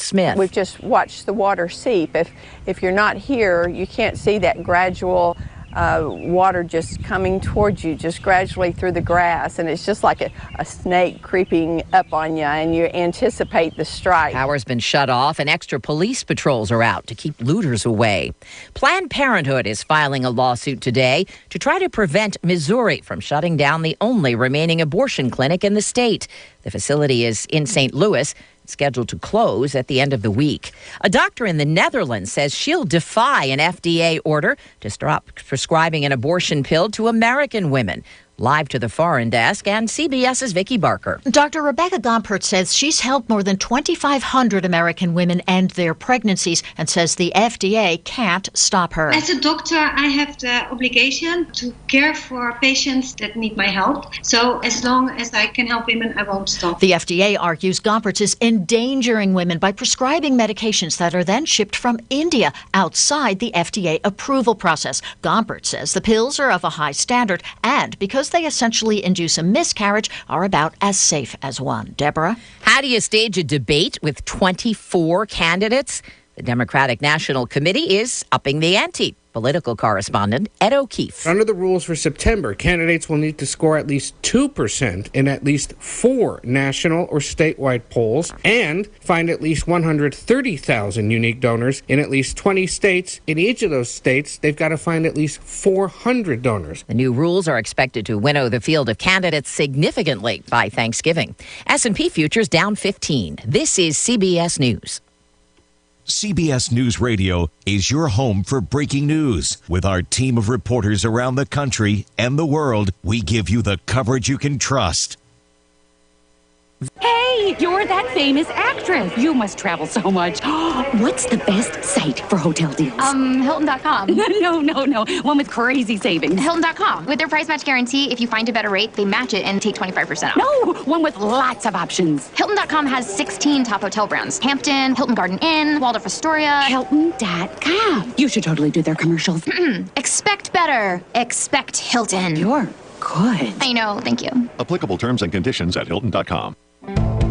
Smith. We've just watched the water seep. If you're not here, you can't see that gradual water just coming towards you, just gradually through the grass, and it's just like a snake creeping up on you, and you anticipate the strike. Power's been shut off, and extra police patrols are out to keep looters away. Planned Parenthood is filing a lawsuit today to try to prevent Missouri from shutting down the only remaining abortion clinic in the state. The facility is in St. Louis, scheduled to close at the end of the week. A doctor in the Netherlands says she'll defy an FDA order to stop prescribing an abortion pill to American women. Live to the Foreign Desk and CBS's Vicki Barker. Dr. Rebecca Gompert says she's helped more than 2,500 American women end their pregnancies and says the FDA can't stop her. As a doctor, I have the obligation to care for patients that need my help. So as long as I can help women, I won't stop. The FDA argues Gompert is endangering women by prescribing medications that are then shipped from India outside the FDA approval process. Gompert says the pills are of a high standard and because they essentially induce a miscarriage, are about as safe as one. Deborah? How do you stage a debate with 24 candidates? The Democratic National Committee is upping the ante. Political correspondent Ed O'Keefe. Under the rules for September, candidates will need to score at least 2% in at least 4 national or statewide polls and find at least 130,000 unique donors in at least 20 states. In each of those states, they've got to find at least 400 donors. The new rules are expected to winnow the field of candidates significantly by Thanksgiving. S&P futures down 15. This is CBS News. CBS News Radio is your home for breaking news. With our team of reporters around the country and the world, we give you the coverage you can trust. Hey, you're that famous actress. You must travel so much. What's the best site for hotel deals? Hilton.com. No. One with crazy savings. Hilton.com. With their price match guarantee, if you find a better rate, they match it and take 25% off. No, one with lots of options. Hilton.com has 16 top hotel brands. Hampton, Hilton Garden Inn, Waldorf Astoria. Hilton.com. You should totally do their commercials. Expect better. Expect Hilton. You're good. I know, thank you. Applicable terms and conditions at Hilton.com.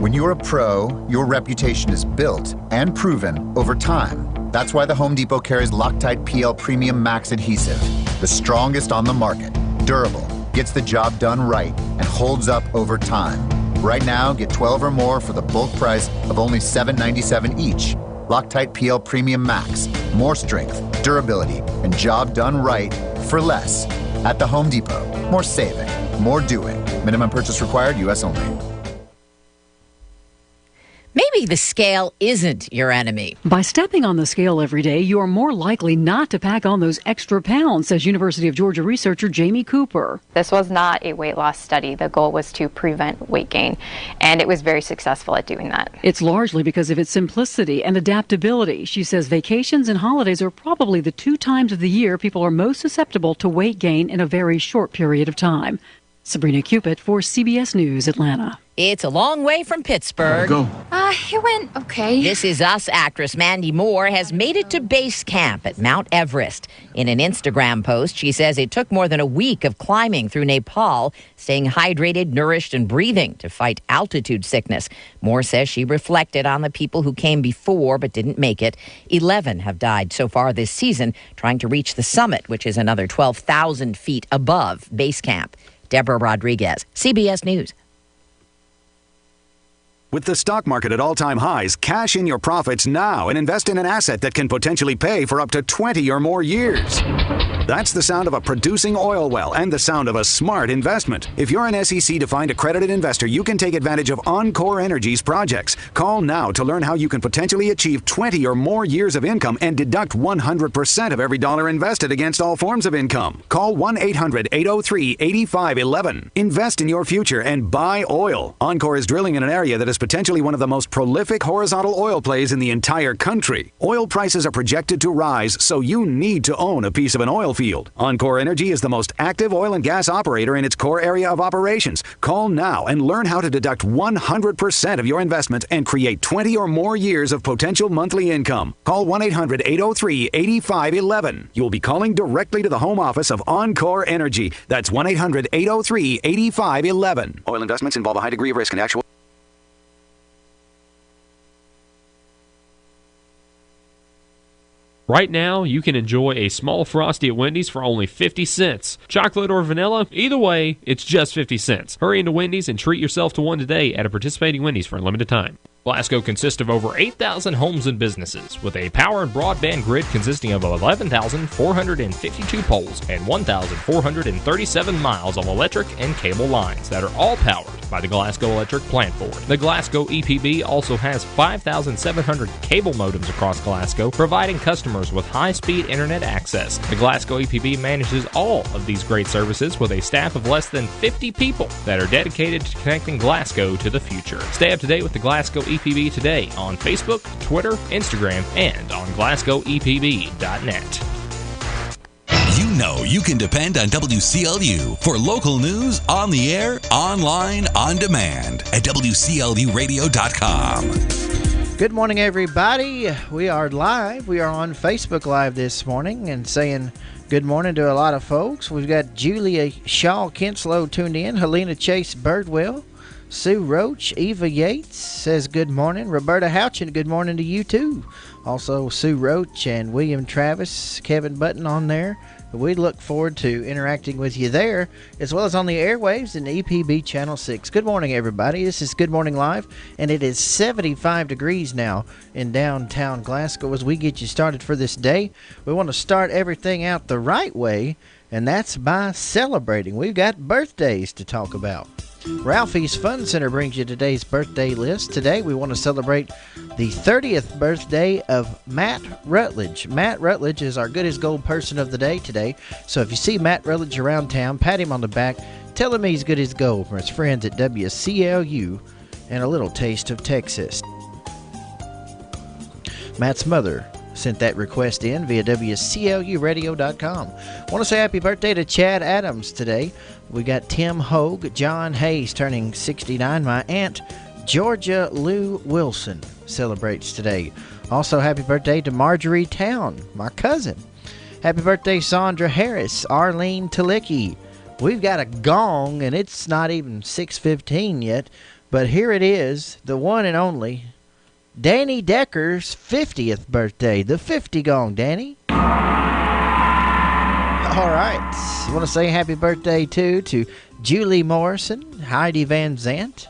When you're a pro, your reputation is built and proven over time. That's why the Home Depot carries Loctite PL Premium Max Adhesive, the strongest on the market, durable, gets the job done right, and holds up over time. Right now, get 12 or more for the bulk price of only $7.97 each. Loctite PL Premium Max, more strength, durability, and job done right for less. At the Home Depot, more saving, more doing. Minimum purchase required, U.S. only. Maybe the scale isn't your enemy. By stepping on the scale every day, you are more likely not to pack on those extra pounds, says University of Georgia researcher Jamie Cooper. This was not a weight loss study. The goal was to prevent weight gain, and it was very successful at doing that. It's largely because of its simplicity and adaptability. She says vacations and holidays are probably the 2 times of the year people are most susceptible to weight gain in a very short period of time. Sabrina Cupid for CBS News, Atlanta. It's a long way from Pittsburgh. It went okay. This Is Us actress Mandy Moore has made it to base camp at Mount Everest. In an Instagram post, she says it took more than a week of climbing through Nepal, staying hydrated, nourished, and breathing to fight altitude sickness. Moore says she reflected on the people who came before but didn't make it. 11 have died so far this season trying to reach the summit, which is another 12,000 feet above base camp. Deborah Rodriguez, CBS News. With the stock market at all-time highs, cash in your profits now and invest in an asset that can potentially pay for up to 20 or more years. That's the sound of a producing oil well and the sound of a smart investment. If you're an SEC-defined accredited investor, you can take advantage of Encore Energy's projects. Call now to learn how you can potentially achieve 20 or more years of income and deduct 100% of every dollar invested against all forms of income. Call 1-800-803-8511. Invest in your future and buy oil. Encore is drilling in an area that is potentially one of the most prolific horizontal oil plays in the entire country. Oil prices are projected to rise, so you need to own a piece of an oil field. Encore Energy is the most active oil and gas operator in its core area of operations. Call now and learn how to deduct 100% of your investment and create 20 or more years of potential monthly income. Call 1-800-803-8511. You will be calling directly to the home office of Encore Energy. That's 1-800-803-8511. Oil investments involve a high degree of risk and actual Right now, you can enjoy a small Frosty at Wendy's for only 50 cents. Chocolate or vanilla, either way, it's just 50 cents. Hurry into Wendy's and treat yourself to one today at a participating Wendy's for a limited time. Glasgow consists of over 8,000 homes and businesses, with a power and broadband grid consisting of 11,452 poles and 1,437 miles of electric and cable lines that are all powered by the Glasgow Electric Plant Board. The Glasgow EPB also has 5,700 cable modems across Glasgow, providing customers with high-speed internet access. The Glasgow EPB manages all of these great services with a staff of less than 50 people that are dedicated to connecting Glasgow to the future. Stay up to date with the Glasgow EPB today on Facebook, Twitter, Instagram, and on GlasgowEPB.net. You know you can depend on WCLU for local news on the air, online, on demand at WCLUradio.com. Good morning, everybody. We are live. We are on Facebook Live this morning and saying good morning to a lot of folks. We've got Julia Shaw Kinslow tuned in, Helena Chase Birdwell, Sue Roach, Eva Yates says good morning. Roberta Houchin, good morning to you too. Also Sue Roach and William Travis, Kevin Button on there. We look forward to interacting with you there, as well as on the airwaves in EPB Channel 6. Good morning, everybody. This is Good Morning Live, and it is 75 degrees now in downtown Glasgow as we get you started for this day. We want to start everything out the right way, and that's by celebrating. We've got birthdays to talk about. Ralphie's Fun Center brings you today's birthday list. Today we want to celebrate the 30th birthday of Matt Rutledge. Matt Rutledge is our Good as Gold person of the day today. So if you see Matt Rutledge around town, pat him on the back. Tell him he's good as gold from his friends at WCLU and a little taste of Texas. Matt's mother sent that request in via WCLUradio.com. Want to say happy birthday to Chad Adams today. We got Tim Hogue, John Hayes turning 69. My aunt Georgia Lou Wilson celebrates today. Also happy birthday to Marjorie Town, my cousin. Happy birthday Sandra Harris, Arlene Talicki. We've got a gong and it's not even 6:15 yet, but here it is, the one and only Danny Decker's 50th birthday. The 50 gong, Danny. All right. I want to say happy birthday, too, to Julie Morrison, Heidi Van Zant,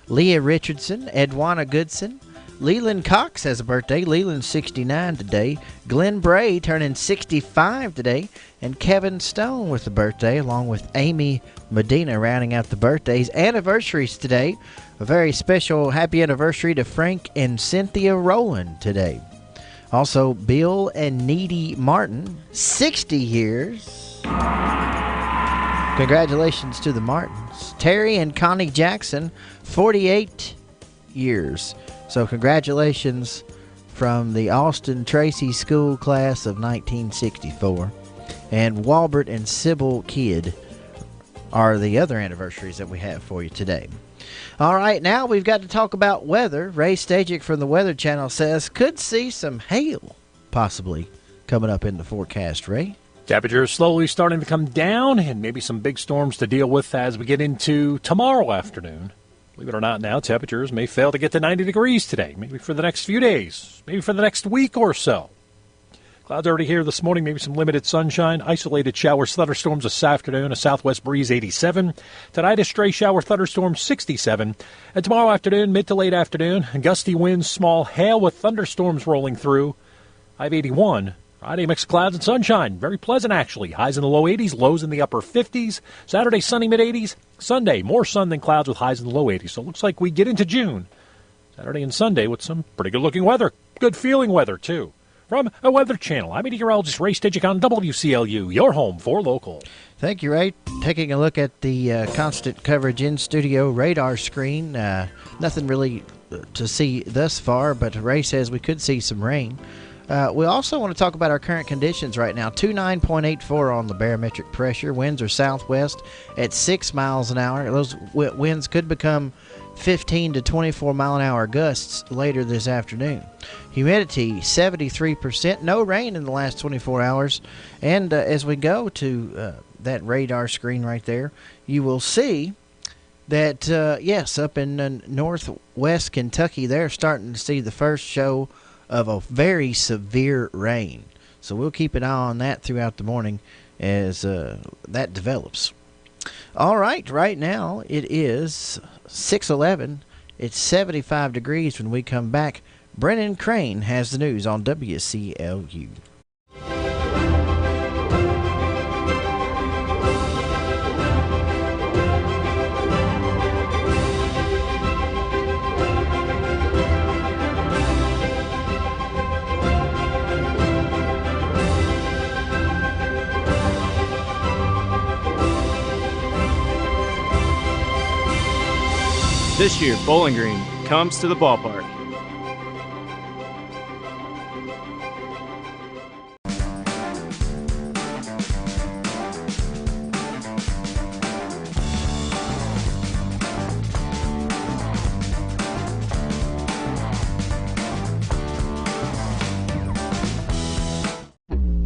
Leah Richardson, Edwana Goodson. Leland Cox has a birthday. Leland's 69 today. Glenn Bray turning 65 today. And Kevin Stone with a birthday, along with Amy Medina rounding out the birthdays. Anniversaries today. A very special happy anniversary to Frank and Cynthia Rowland today. Also, Bill and Needy Martin, 60 years. Congratulations to the Martins. Terry and Connie Jackson, 48 years. So congratulations from the Austin Tracy School class of 1964. And Walbert and Sybil Kidd are the other anniversaries that we have for you today. All right, now we've got to talk about weather. Ray Stajic from the Weather Channel says could see some hail possibly coming up in the forecast, Ray. Temperatures slowly starting to come down and maybe some big storms to deal with as we get into tomorrow afternoon. Believe it or not now, temperatures may fail to get to 90 degrees today, maybe for the next few days, maybe for the next week or so. Clouds already here this morning, maybe some limited sunshine, isolated showers, thunderstorms this afternoon, a southwest breeze 87. Tonight a stray shower thunderstorm 67. And tomorrow afternoon, mid to late afternoon, gusty winds, small hail with thunderstorms rolling through. High of 81. Friday, mixed clouds and sunshine. Very pleasant, actually. Highs in the low 80s, lows in the upper 50s. Saturday, sunny mid-80s. Sunday, more sun than clouds with highs in the low 80s. So it looks like we get into June. Saturday and Sunday with some pretty good-looking weather. Good-feeling weather, too. From a Weather Channel, I'm meteorologist Ray Stajic on WCLU, your home for local. Thank you, Ray. Taking a look at the constant coverage in-studio radar screen. Nothing really to see thus far, but Ray says we could see some rain. We also want to talk about our current conditions right now. 29.84 on the barometric pressure. Winds are southwest at 6 miles an hour. Those winds could become 15 to 24 mile an hour gusts later this afternoon. Humidity 73%. No rain in the last 24 hours. And as we go to that radar screen right there, you will see that, yes, up in northwest Kentucky, they're starting to see the first show of a very severe rain. So we'll keep an eye on that throughout the morning as that develops. All right, right now it is 6:11. It's 75 degrees. When we come back, Brennan Crane has the news on WCLU. This year, Bowling Green comes to the ballpark.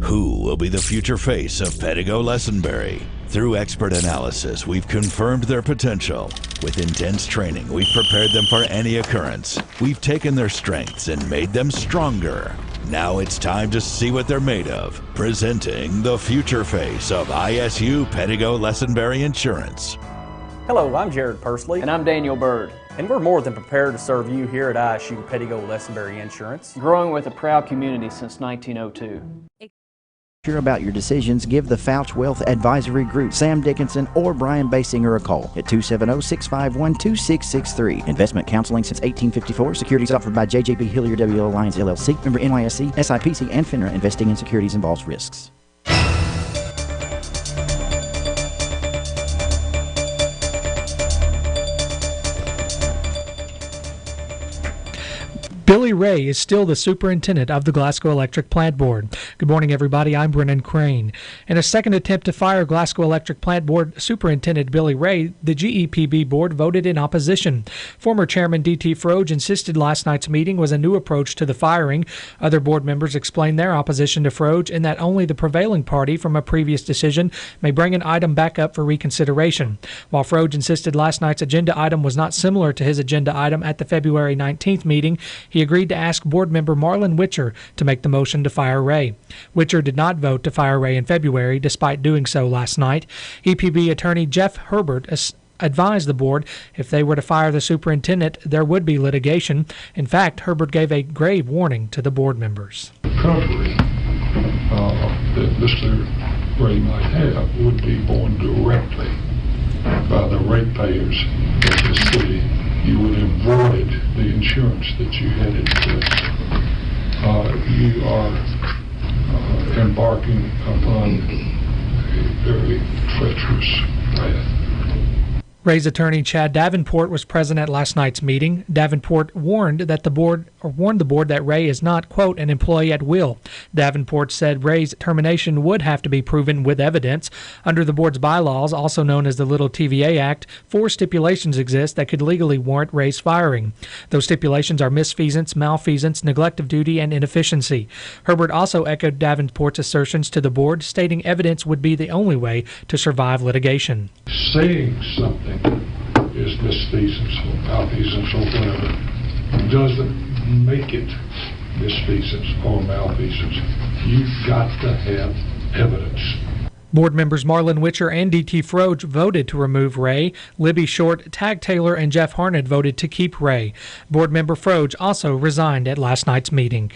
Who will be the future face of Pedigo Lessenberry? Through expert analysis, we've confirmed their potential. With intense training, we've prepared them for any occurrence. We've taken their strengths and made them stronger. Now it's time to see what they're made of. Presenting the future face of ISU Pedigo Lessenberry Insurance. Hello, I'm Jared Pursley. And I'm Daniel Bird. And we're more than prepared to serve you here at ISU Pedigo Lessenberry Insurance. Growing with a proud community since 1902. About your decisions, give the Fouch Wealth Advisory Group, Sam Dickinson or Brian Basinger a call at 270-651-2663. Investment counseling since 1854. Securities offered by JJB Hillier W. Alliance LLC. Member NYSE, SIPC, and FINRA. Investing in securities involves risks. Billy Ray is still the superintendent of the Glasgow Electric Plant Board. Good morning, everybody. I'm Brennan Crane. In a second attempt to fire Glasgow Electric Plant Board Superintendent Billy Ray, the GEPB board voted in opposition. Former Chairman D.T. Froge insisted last night's meeting was a new approach to the firing. Other board members explained their opposition to Froge in that only the prevailing party from a previous decision may bring an item back up for reconsideration. While Froge insisted last night's agenda item was not similar to his agenda item at the February 19th meeting, he agreed to ask board member Marlon Witcher to make the motion to fire Ray. Witcher did not vote to fire Ray in February, despite doing so last night. EPB attorney Jeff Herbert advised the board if they were to fire the superintendent, there would be litigation. In fact, Herbert gave a grave warning to the board members. Recovery that Mr. Ray might have would be borne directly by the ratepayers of the city. You would avoid the insurance that you had in place. You are embarking upon a very treacherous path. Ray's attorney Chad Davenport was present at last night's meeting. Davenport warned the board that Ray is not, quote, an employee at will. Davenport said Ray's termination would have to be proven with evidence. Under the board's bylaws, also known as the Little TVA Act, 4 stipulations exist that could legally warrant Ray's firing. Those stipulations are misfeasance, malfeasance, neglect of duty, and inefficiency. Herbert also echoed Davenport's assertions to the board, stating evidence would be the only way to survive litigation. Saying something is misfeasance or malfeasance or whatever doesn't make it misfeasance or malfeasance. You've got to have evidence. Board members Marlon Witcher and D.T. Froge voted to remove Ray. Libby Short, Tag Taylor, and Jeff Harned voted to keep Ray. Board member Froge also resigned at last night's meeting.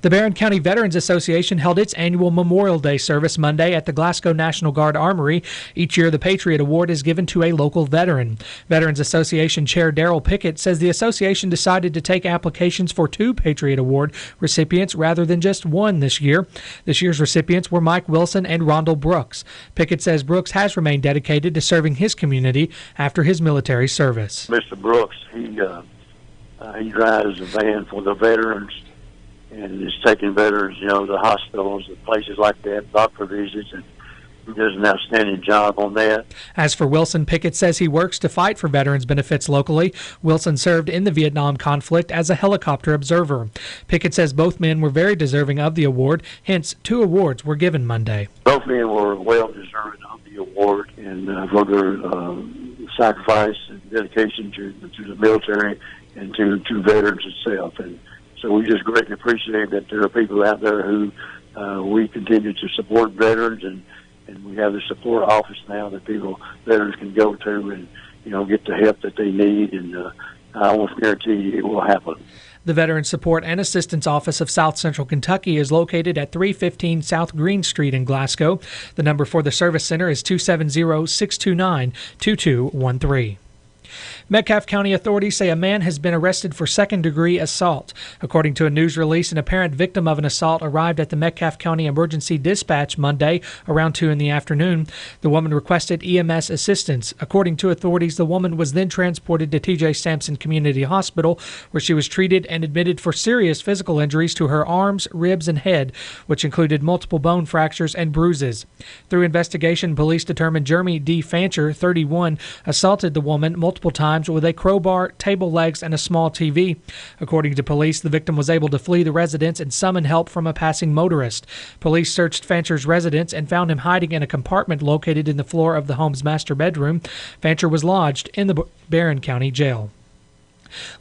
The Barron County Veterans Association held its annual Memorial Day service Monday at the Glasgow National Guard Armory. Each year, the Patriot Award is given to a local veteran. Veterans Association Chair Darrell Pickett says the association decided to take applications for 2 Patriot Award recipients rather than just 1 this year. This year's recipients were Mike Wilson and Rondell Brooks. Pickett says Brooks has remained dedicated to serving his community after his military service. Mr. Brooks, he drives a van for the veterans and is taking veterans, to hospitals and places like that, doctor visits, and he does an outstanding job on that. As for Wilson, Pickett says he works to fight for veterans' benefits locally. Wilson served in the Vietnam conflict as a helicopter observer. Pickett says both men were very deserving of the award, hence 2 awards were given Monday. Both men were well deserving of the award and for their sacrifice and dedication to the military and to veterans itself. And so we just greatly appreciate that there are people out there who we continue to support veterans, and we have the support office now that veterans can go to and, get the help that they need, and I almost guarantee you it will happen. The Veteran Support and Assistance Office of South Central Kentucky is located at 315 South Green Street in Glasgow. The number for the service center is 270-629-2213. Metcalfe County authorities say a man has been arrested for second-degree assault. According to a news release, an apparent victim of an assault arrived at the Metcalfe County Emergency Dispatch Monday around 2 in the afternoon. The woman requested EMS assistance. According to authorities, the woman was then transported to T.J. Sampson Community Hospital, where she was treated and admitted for serious physical injuries to her arms, ribs, and head, which included multiple bone fractures and bruises. Through investigation, police determined Jeremy D. Fancher, 31, assaulted the woman multiple times with a crowbar, table legs, and a small TV. According to police, the victim was able to flee the residence and summon help from a passing motorist. Police searched Fancher's residence and found him hiding in a compartment located in the floor of the home's master bedroom. Fancher was lodged in the Barron County Jail.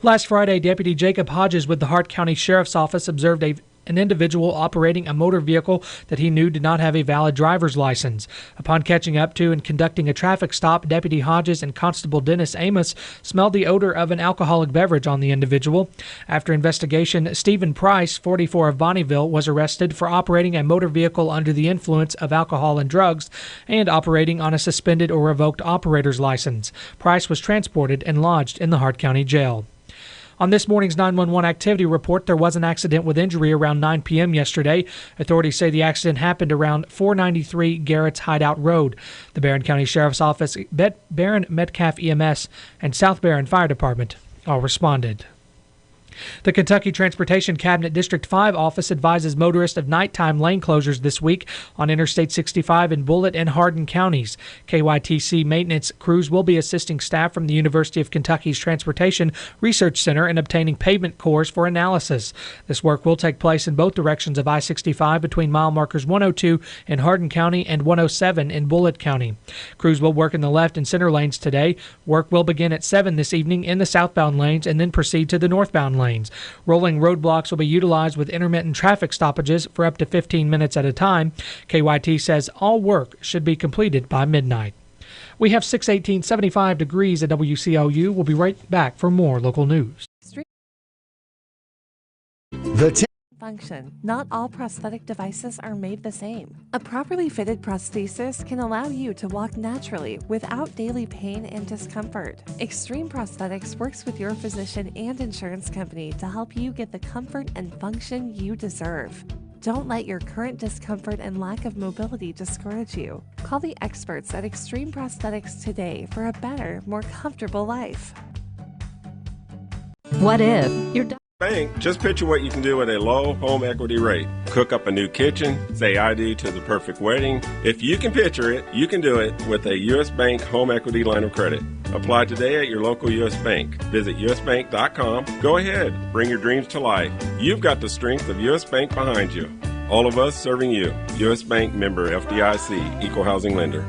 Last Friday, Deputy Jacob Hodges with the Hart County Sheriff's Office observed an individual operating a motor vehicle that he knew did not have a valid driver's license. Upon catching up to and conducting a traffic stop, Deputy Hodges and Constable Dennis Amos smelled the odor of an alcoholic beverage on the individual. After investigation, Stephen Price, 44 of Bonneville, was arrested for operating a motor vehicle under the influence of alcohol and drugs and operating on a suspended or revoked operator's license. Price was transported and lodged in the Hart County Jail. On this morning's 911 activity report, there was an accident with injury around 9 p.m. yesterday. Authorities say the accident happened around 493 Garrett's Hideout Road. The Barron County Sheriff's Office, Barron Metcalfe EMS, and South Barron Fire Department all responded. The Kentucky Transportation Cabinet District 5 office advises motorists of nighttime lane closures this week on Interstate 65 in Bullitt and Hardin counties. KYTC maintenance crews will be assisting staff from the University of Kentucky's Transportation Research Center in obtaining pavement cores for analysis. This work will take place in both directions of I-65 between mile markers 102 in Hardin County and 107 in Bullitt County. Crews will work in the left and center lanes today. Work will begin at 7 this evening in the southbound lanes and then proceed to the northbound lanes. Rolling roadblocks will be utilized with intermittent traffic stoppages for up to 15 minutes at a time. KYT says all work should be completed by midnight. We have 618, degrees at WCLU. We'll be right back for more local news. Function. Not all prosthetic devices are made the same. A properly fitted prosthesis can allow you to walk naturally without daily pain and discomfort. Extreme Prosthetics works with your physician and insurance company to help you get the comfort and function you deserve. Don't let your current discomfort and lack of mobility discourage you. Call the experts at Extreme Prosthetics today for a better, more comfortable life. What if you're Bank, just picture what you can do with a low home equity rate. Cook up a new kitchen, say ID to the perfect wedding. If you can picture it, you can do it with a U.S. Bank home equity line of credit. Apply today at your local U.S. Bank. Visit usbank.com. Go ahead, bring your dreams to life. You've got the strength of U.S. Bank behind you. All of us serving you. U.S. Bank member FDIC, equal housing lender.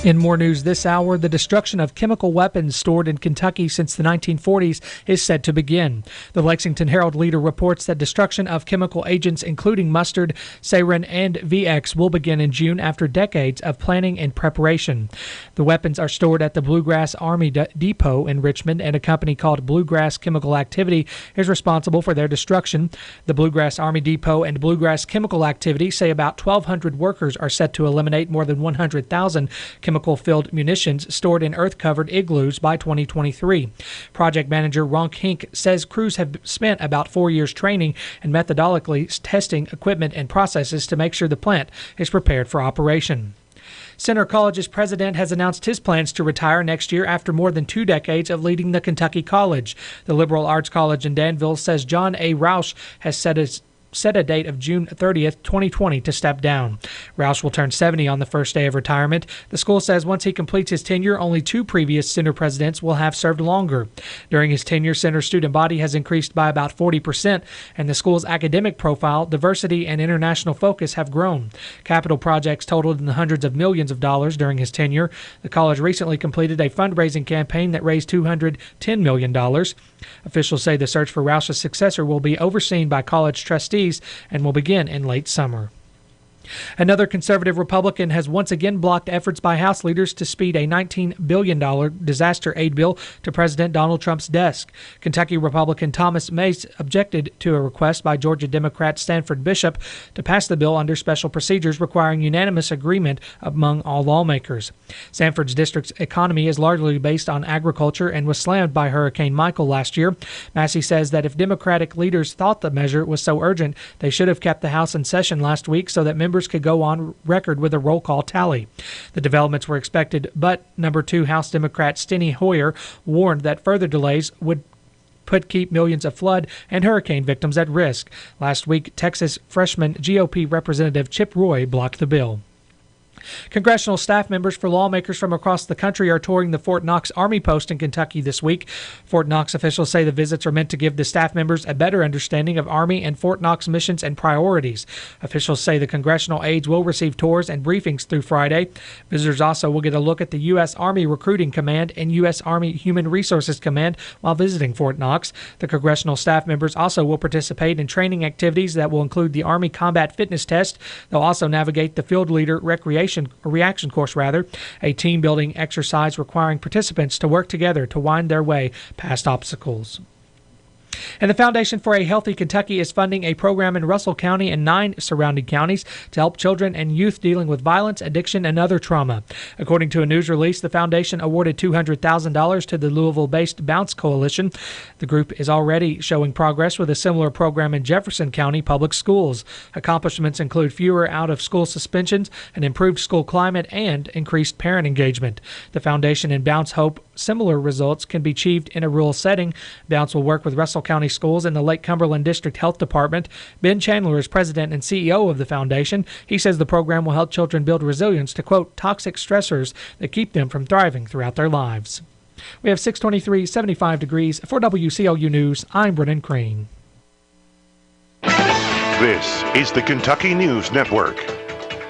In more news this hour, the destruction of chemical weapons stored in Kentucky since the 1940s is set to begin. The Lexington Herald Leader reports that destruction of chemical agents including mustard, sarin, and VX will begin in June after decades of planning and preparation. The weapons are stored at the Bluegrass Army Depot in Richmond, and a company called Bluegrass Chemical Activity is responsible for their destruction. The Bluegrass Army Depot and Bluegrass Chemical Activity say about 1,200 workers are set to eliminate more than 100,000 chemical-filled munitions stored in earth-covered igloos by 2023. Project manager Ronk Hink says crews have spent about 4 years training and methodically testing equipment and processes to make sure the plant is prepared for operation. Centre College's president has announced his plans to retire next year after more than 2 decades of leading the Kentucky College. The liberal arts college in Danville says John A. Roush has set a date of June 30th, 2020 to step down. Roush will turn 70 on the first day of retirement. The school says once he completes his tenure, only 2 previous center presidents will have served longer. During his tenure, center student body has increased by about 40%, and the school's academic profile, diversity, and international focus have grown. Capital projects totaled in the hundreds of millions of dollars during his tenure. The college recently completed a fundraising campaign that raised $210 million. Officials say the search for Roush's successor will be overseen by college trustees and will begin in late summer. Another conservative Republican has once again blocked efforts by House leaders to speed a $19 billion disaster aid bill to President Donald Trump's desk. Kentucky Republican Thomas Mace objected to a request by Georgia Democrat Stanford Bishop to pass the bill under special procedures requiring unanimous agreement among all lawmakers. Stanford's district's economy is largely based on agriculture and was slammed by Hurricane Michael last year. Massey says that if Democratic leaders thought the measure was so urgent, they should have kept the House in session last week so that members could go on record with a roll call tally. The developments were expected, but number 2 House Democrat Steny Hoyer warned that further delays would keep millions of flood and hurricane victims at risk. Last week, Texas freshman GOP Representative Chip Roy blocked the bill. Congressional staff members for lawmakers from across the country are touring the Fort Knox Army Post in Kentucky this week. Fort Knox officials say the visits are meant to give the staff members a better understanding of Army and Fort Knox missions and priorities. Officials say the congressional aides will receive tours and briefings through Friday. Visitors also will get a look at the U.S. Army Recruiting Command and U.S. Army Human Resources Command while visiting Fort Knox. The congressional staff members also will participate in training activities that will include the Army Combat Fitness Test. They'll also navigate the Field Leader Reaction Course, a team-building exercise requiring participants to work together to wind their way past obstacles. And the Foundation for a Healthy Kentucky is funding a program in Russell County and 9 surrounding counties to help children and youth dealing with violence, addiction, and other trauma. According to a news release, the foundation awarded $200,000 to the Louisville-based Bounce Coalition. The group is already showing progress with a similar program in Jefferson County Public Schools. Accomplishments include fewer out-of-school suspensions, an improved school climate, and increased parent engagement. The foundation and Bounce hope similar results can be achieved in a rural setting. Bounce will work with Russell County Schools and the Lake Cumberland District Health Department. Ben Chandler is president and CEO of the foundation. He says the program will help children build resilience to, quote, toxic stressors that keep them from thriving throughout their lives. We have 623, 75 degrees. For WCLU News, I'm Brennan Crane. This is the Kentucky News Network.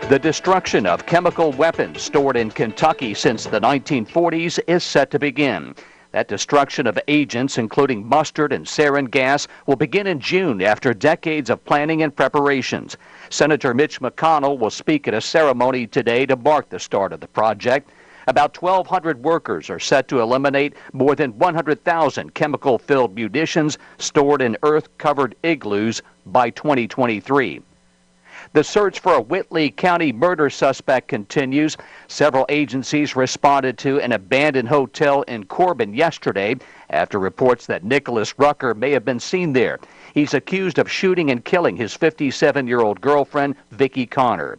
The destruction of chemical weapons stored in Kentucky since the 1940s is set to begin. That destruction of agents, including mustard and sarin gas, will begin in June after decades of planning and preparations. Senator Mitch McConnell will speak at a ceremony today to mark the start of the project. About 1,200 workers are set to eliminate more than 100,000 chemical-filled munitions stored in earth-covered igloos by 2023. The search for a Whitley County murder suspect continues. Several agencies responded to an abandoned hotel in Corbin yesterday after reports that Nicholas Rucker may have been seen there. He's accused of shooting and killing his 57-year-old girlfriend, Vicki Connor.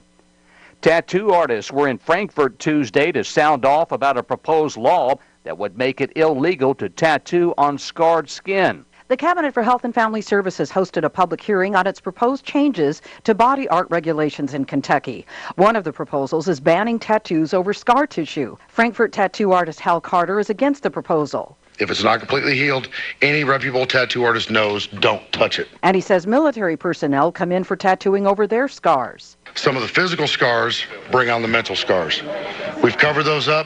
Tattoo artists were in Frankfort Tuesday to sound off about a proposed law that would make it illegal to tattoo on scarred skin. The Cabinet for Health and Family Services hosted a public hearing on its proposed changes to body art regulations in Kentucky. One of the proposals is banning tattoos over scar tissue. Frankfort tattoo artist Hal Carter is against the proposal. If it's not completely healed, any reputable tattoo artist knows don't touch it. And he says military personnel come in for tattooing over their scars. Some of the physical scars bring on the mental scars. We've covered those up.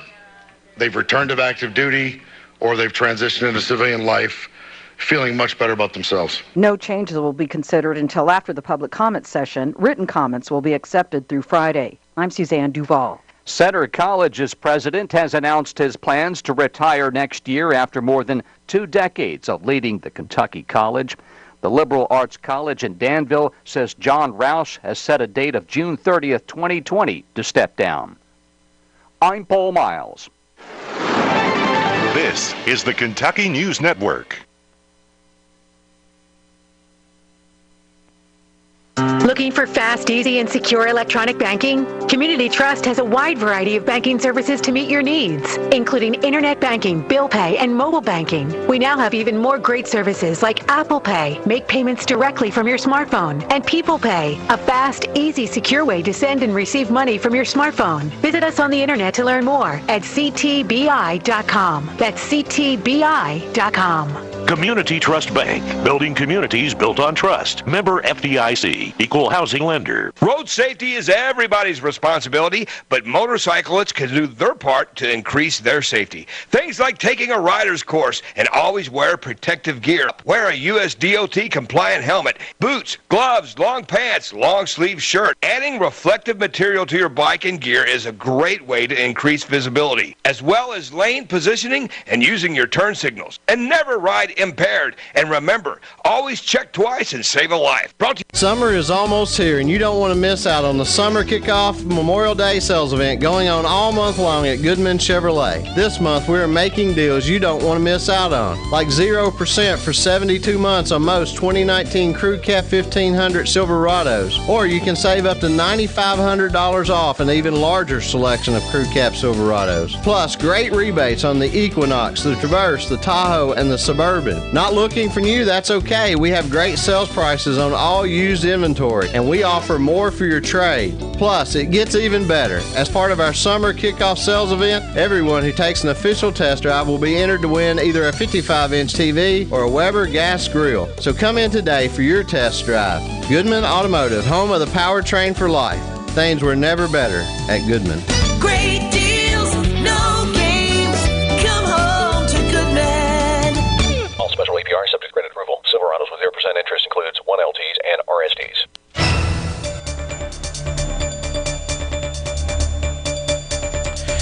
They've returned to active duty, or they've transitioned into civilian life, feeling much better about themselves. No changes will be considered until after the public comment session. Written comments will be accepted through Friday. I'm Suzanne Duval. Center College's president has announced his plans to retire next year after more than 2 decades of leading the Kentucky College. The Liberal Arts College in Danville says John Roush has set a date of June 30th, 2020 to step down. I'm Paul Miles. This is the Kentucky News Network. Looking for fast, easy, and secure electronic banking? Community Trust has a wide variety of banking services to meet your needs, including internet banking, bill pay, and mobile banking. We now have even more great services like Apple Pay, make payments directly from your smartphone, and People Pay, a fast, easy, secure way to send and receive money from your smartphone. Visit us on the internet to learn more at ctbi.com. That's ctbi.com. Community Trust Bank, building communities built on trust. Member FDIC, equal housing lender. Road safety is everybody's responsibility, but motorcyclists can do their part to increase their safety. Things like taking a rider's course and always wear protective gear. Wear a US DOT compliant helmet, boots, gloves, long pants, long sleeve shirt. Adding reflective material to your bike and gear is a great way to increase visibility, as well as lane positioning and using your turn signals. And never ride impaired. And remember, always check twice and save a life. Summer is almost here, and you don't want to miss out on the Summer Kickoff Memorial Day sales event going on all month long at Goodman Chevrolet. This month, we're making deals you don't want to miss out on, like 0% for 72 months on most 2019 Crew Cab 1500 Silverados, or you can save up to $9,500 off an even larger selection of Crew Cab Silverados. Plus, great rebates on the Equinox, the Traverse, the Tahoe, and the Suburban. Not looking for new? That's okay. We have great sales prices on all used inventory, and we offer more for your trade. Plus, it gets even better. As part of our summer kickoff sales event, everyone who takes an official test drive will be entered to win either a 55-inch TV or a Weber gas grill. So come in today for your test drive. Goodman Automotive, home of the powertrain for life. Things were never better at Goodman. Great deals, no games. Come home to Goodman. All special APR subject to credit approval. Silverados with 0% interest includes 1LTs and RSTs.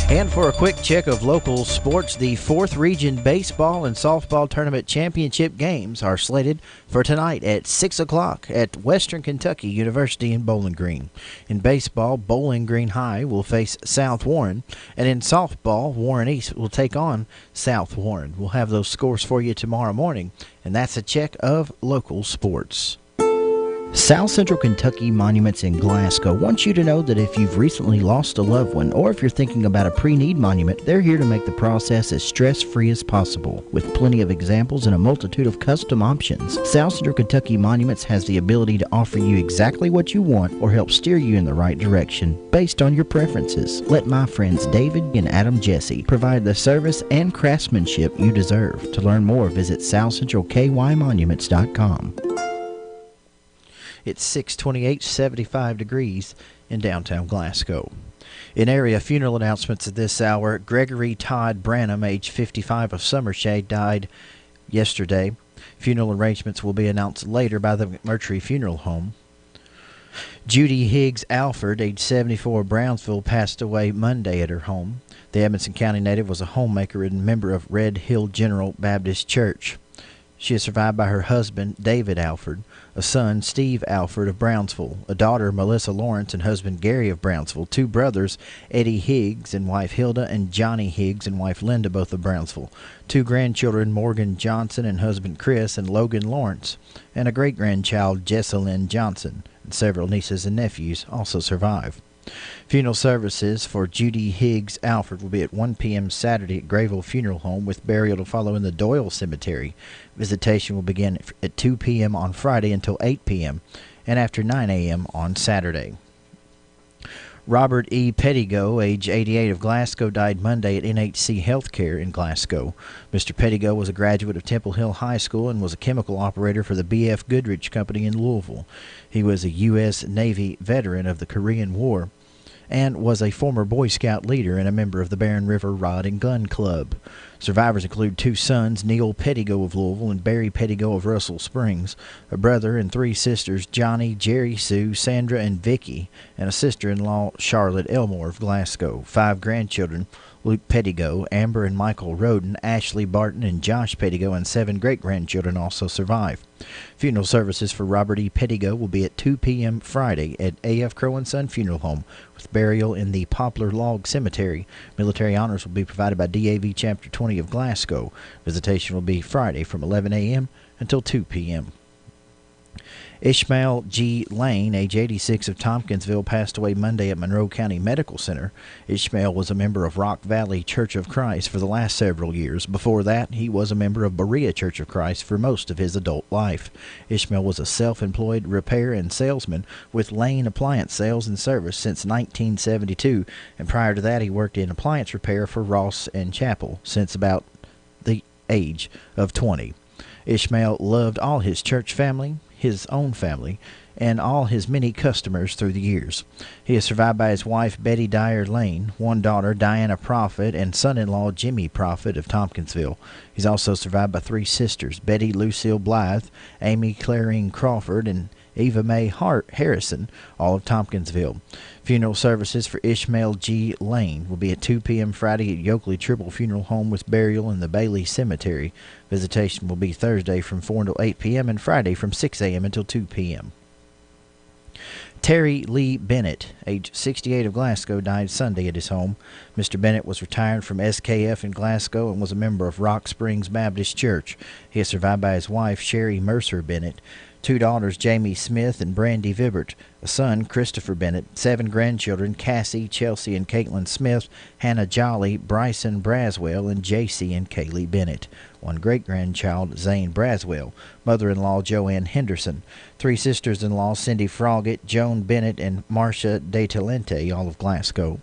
And for a quick check of local sports, the 4th Region Baseball and Softball Tournament Championship games are slated for tonight at 6 o'clock at Western Kentucky University in Bowling Green. In baseball, Bowling Green High will face South Warren, and in softball, Warren East will take on South Warren. We'll have those scores for you tomorrow morning, and that's a check of local sports. South Central Kentucky Monuments in Glasgow wants you to know that if you've recently lost a loved one or if you're thinking about a pre-need monument, they're here to make the process as stress-free as possible. With plenty of examples and a multitude of custom options, South Central Kentucky Monuments has the ability to offer you exactly what you want or help steer you in the right direction based on your preferences. Let my friends David and Adam Jesse provide the service and craftsmanship you deserve. To learn more, visit southcentralkymonuments.com. It's 6:28, 75 degrees in downtown Glasgow. In area funeral announcements at this hour, Gregory Todd Branham, age 55 of Summershade, died yesterday. Funeral arrangements will be announced later by the McMurtry Funeral Home. Judy Higgs Alford, age 74 of Brownsville, passed away Monday at her home. The Edmonson County native was a homemaker and member of Red Hill General Baptist Church. She is survived by her husband, David Alford, a son, Steve Alford of Brownsville, a daughter, Melissa Lawrence, and husband, Gary of Brownsville, two brothers, Eddie Higgs and wife Hilda, and Johnny Higgs and wife Linda, both of Brownsville, two grandchildren, Morgan Johnson and husband, Chris, and Logan Lawrence, and a great-grandchild, Jessalyn Johnson, and several nieces and nephews also survive. Funeral services for Judy Higgs Alford will be at 1 p.m. Saturday at Grayville Funeral Home, with burial to follow in the Doyle Cemetery. Visitation will begin at 2 p.m. on Friday until 8 p.m. and after 9 a.m. on Saturday. Robert E. Pettigo, age 88 of Glasgow, died Monday at NHC Healthcare in Glasgow. Mr. Pettigo was a graduate of Temple Hill High School and was a chemical operator for the B.F. Goodrich Company in Louisville. He was a U.S. Navy veteran of the Korean War and was a former Boy Scout leader and a member of the Barren River Rod and Gun Club. Survivors include two sons, Neil Pettigo of Louisville and Barry Pettigo of Russell Springs, a brother and three sisters, Johnny, Jerry, Sue, Sandra, and Vicky, and a sister-in-law, Charlotte Elmore of Glasgow. 5 grandchildren, Luke Pettigo, Amber and Michael Roden, Ashley Barton, and Josh Pettigo, and 7 great-grandchildren also survive. Funeral services for Robert E. Pettigo will be at 2 p.m. Friday at A.F. Crow & Son Funeral Home, with burial in the Poplar Log Cemetery. Military honors will be provided by DAV Chapter 20 of Glasgow. Visitation will be Friday from 11 a.m. until 2 p.m. Ishmael G. Lane, age 86, of Tompkinsville, passed away Monday at Monroe County Medical Center. Ishmael was a member of Rock Valley Church of Christ for the last several years. Before that, he was a member of Berea Church of Christ for most of his adult life. Ishmael was a self-employed repair and salesman with Lane Appliance Sales and Service since 1972, and prior to that he worked in appliance repair for Ross and Chapel since about the age of 20. Ishmael loved all his church family, his own family, and all his many customers through the years. He is survived by his wife, Betty Dyer Lane, one daughter, Diana Prophet, and son-in-law, Jimmy Prophet of Tompkinsville. He's also survived by 3 sisters, Betty Lucille Blythe, Amy Clarine Crawford, and Eva Mae Harrison, all of Tompkinsville. Funeral services for Ishmael G. Lane will be at 2 p.m. Friday at Yoakley Triple Funeral Home with burial in the Bailey Cemetery. Visitation will be Thursday from 4 until 8 p.m. and Friday from 6 a.m. until 2 p.m. Terry Lee Bennett, age 68, of Glasgow, died Sunday at his home. Mr. Bennett was retired from SKF in Glasgow and was a member of Rock Springs Baptist Church. He is survived by his wife, Sherry Mercer Bennett, 2 daughters, Jamie Smith and Brandy Vibert, a son, Christopher Bennett, 7 grandchildren, Cassie, Chelsea, and Caitlin Smith, Hannah Jolly, Bryson Braswell, and JC and Kaylee Bennett, 1 great-grandchild, Zane Braswell, mother-in-law, Joanne Henderson, 3 sisters-in-law, Cindy Froggett, Joan Bennett, and Marcia De Talente, all of Glasgow.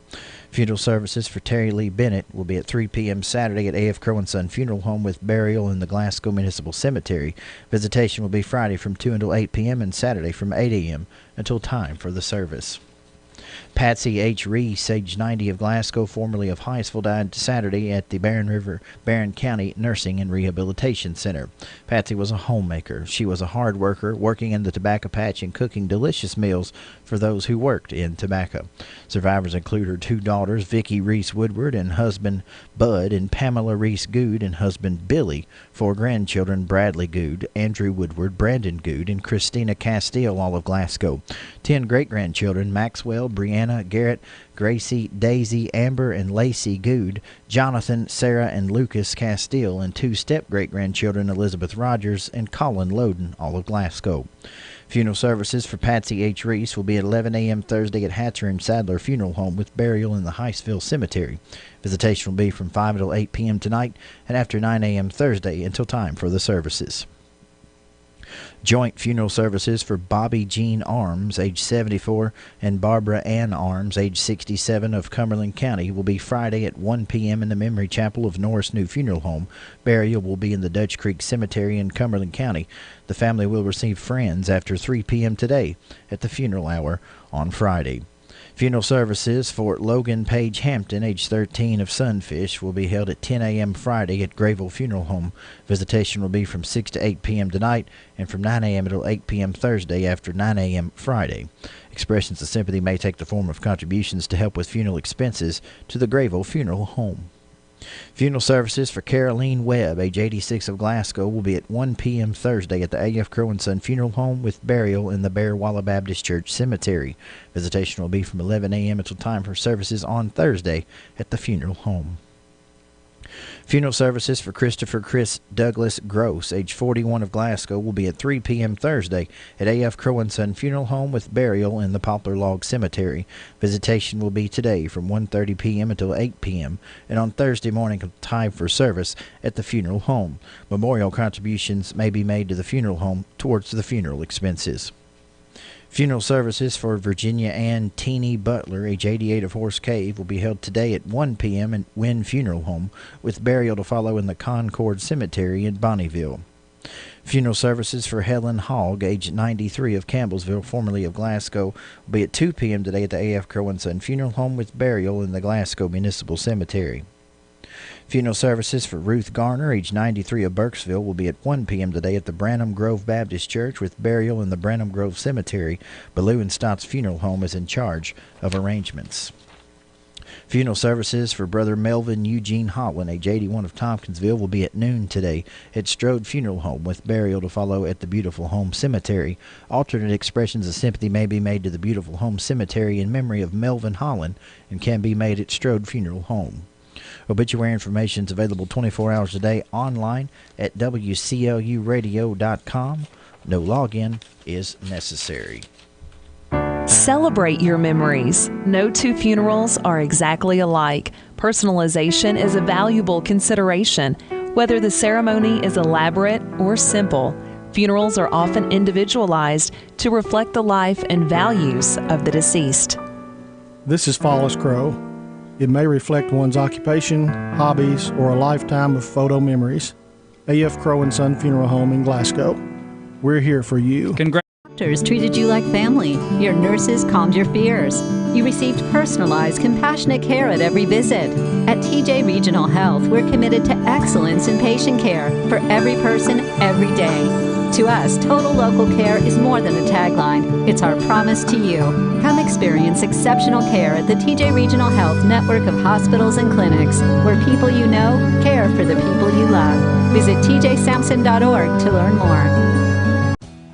Funeral services for Terry Lee Bennett will be at 3 p.m. Saturday at A.F. Crow & Son Funeral Home with burial in the Glasgow Municipal Cemetery. Visitation will be Friday from 2 until 8 p.m. and Saturday from 8 a.m. until time for the service. Patsy H. Reese, age 90, of Glasgow, formerly of Hyattsville, died Saturday at the Barron County Nursing and Rehabilitation Center. Patsy was a homemaker. She was a hard worker, working in the tobacco patch and cooking delicious meals for those who worked in tobacco. Survivors include her 2 daughters, Vicki Reese Woodward, and husband Bud, and Pamela Reese Good and husband Billy, 4 grandchildren, Bradley Good, Andrew Woodward, Brandon Good, and Christina Castile, all of Glasgow. 10 great-grandchildren, Maxwell, Brianna, Garrett, Gracie, Daisy, Amber, and Lacey Good, Jonathan, Sarah, and Lucas Castile, and 2 step-great-grandchildren, Elizabeth Rogers and Colin Loden, all of Glasgow. Funeral services for Patsy H. Reese will be at 11 a.m. Thursday at Hatcher and Sadler Funeral Home with burial in the Heistville Cemetery. Visitation will be from 5 until 8 p.m. tonight and after 9 a.m. Thursday until time for the services. Joint funeral services for Bobby Jean Arms, age 74, and Barbara Ann Arms, age 67, of Cumberland County will be Friday at 1 p.m. in the Memory Chapel of Norris New Funeral Home. Burial will be in the Dutch Creek Cemetery in Cumberland County. The family will receive friends after 3 p.m. today at the funeral hour on Friday. Funeral services for Logan Page Hampton, age 13, of Sunfish, will be held at 10 a.m. Friday at Grayville Funeral Home. Visitation will be from 6 to 8 p.m. tonight and from 9 a.m. until 8 p.m. Thursday after 9 a.m. Friday. Expressions of sympathy may take the form of contributions to help with funeral expenses to the Grayville Funeral Home. Funeral services for Caroline Webb, age 86, of Glasgow, will be at 1 p.m. Thursday at the A.F. Crow & Son Funeral Home with burial in the Bear Walla Baptist Church Cemetery. Visitation will be from 11 a.m. until time for services on Thursday at the funeral home. Funeral services for Christopher Chris Douglas Gross, age 41, of Glasgow, will be at 3 p.m. Thursday at A.F. Crow & Son Funeral Home with burial in the Poplar Log Cemetery. Visitation will be today from 1:30 p.m. until 8 p.m. and on Thursday morning time for service at the funeral home. Memorial contributions may be made to the funeral home towards the funeral expenses. Funeral services for Virginia Ann Teeny Butler, age 88, of Horse Cave, will be held today at 1 p.m. at Wynn Funeral Home, with burial to follow in the Concord Cemetery in Bonneville. Funeral services for Helen Hogg, age 93, of Campbellsville, formerly of Glasgow, will be at 2 p.m. today at the A.F. Crow & Son Funeral Home, with burial in the Glasgow Municipal Cemetery. Funeral services for Ruth Garner, age 93, of Burkesville, will be at 1 p.m. today at the Branham Grove Baptist Church with burial in the Branham Grove Cemetery. Ballou and Stott's Funeral Home is in charge of arrangements. Funeral services for Brother Melvin Eugene Holland, age 81, of Tompkinsville, will be at noon today at Strode Funeral Home with burial to follow at the Beautiful Home Cemetery. Alternate expressions of sympathy may be made to the Beautiful Home Cemetery in memory of Melvin Holland and can be made at Strode Funeral Home. Obituary information is available 24 hours a day online at WCLUradio.com. No login is necessary. Celebrate your memories. No two funerals are exactly alike. Personalization is a valuable consideration, whether the ceremony is elaborate or simple. Funerals are often individualized to reflect the life and values of the deceased. This is Follis Crow. It may reflect one's occupation, hobbies, or a lifetime of photo memories. A.F. Crow and Son Funeral Home in Glasgow. We're here for you. Doctors treated you like family. Your nurses calmed your fears. You received personalized, compassionate care at every visit. At TJ Regional Health, we're committed to excellence in patient care for every person, every day. To us, total local care is more than a tagline. It's our promise to you. Come experience exceptional care at the TJ Regional Health network of hospitals and clinics, where people you know care for the people you love. Visit tjsampson.org to learn more.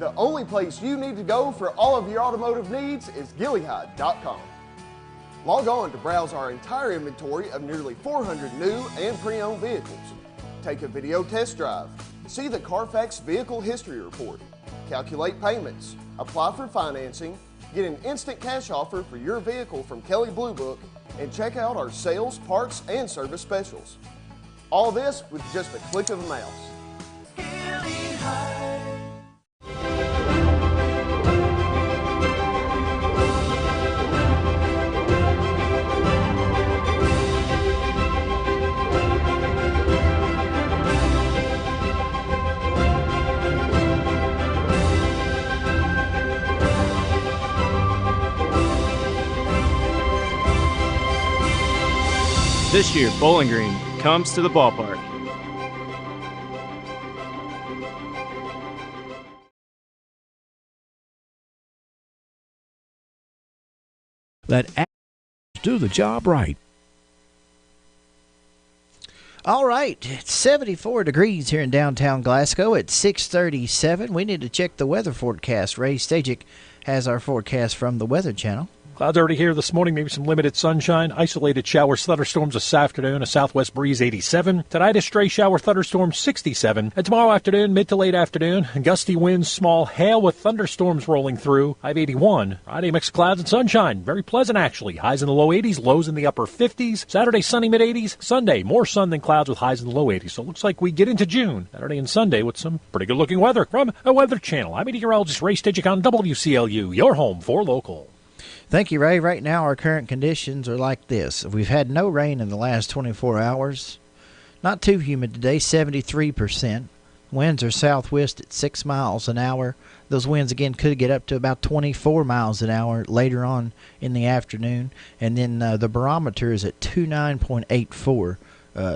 The only place you need to go for all of your automotive needs is Gilead.com. Log on to browse our entire inventory of nearly 400 new and pre-owned vehicles. Take a video test drive. See the Carfax Vehicle History Report. Calculate payments. Apply for financing. Get an instant cash offer for your vehicle from Kelley Blue Book. And check out our sales, parts, and service specials. All this with just a click of a mouse. This year, Bowling Green comes to the ballpark. Let actors do the job right. All right, it's 74 degrees here in downtown Glasgow at 6:37. We need to check the weather forecast. Ray Stajic has our forecast from the Weather Channel. Clouds already here this morning, maybe some limited sunshine. Isolated showers, thunderstorms this afternoon. A southwest breeze, 87. Tonight, a stray shower, thunderstorm, 67. And tomorrow afternoon, mid to late afternoon, gusty winds, small hail with thunderstorms rolling through. High of 81. Friday, mixed clouds and sunshine. Very pleasant, actually. Highs in the low 80s, lows in the upper 50s. Saturday, sunny mid-80s. Sunday, more sun than clouds with highs in the low 80s. So it looks like we get into June. Saturday and Sunday with some pretty good-looking weather from a Weather Channel. I'm meteorologist Ray Stajic on WCLU, your home for local. Thank you, Ray. Right now, our current conditions are like this. We've had no rain in the last 24 hours. Not too humid today, 73%. Winds are southwest at 6 miles an hour. Those winds, again, could get up to about 24 miles an hour later on in the afternoon. And then the barometer is at 29.84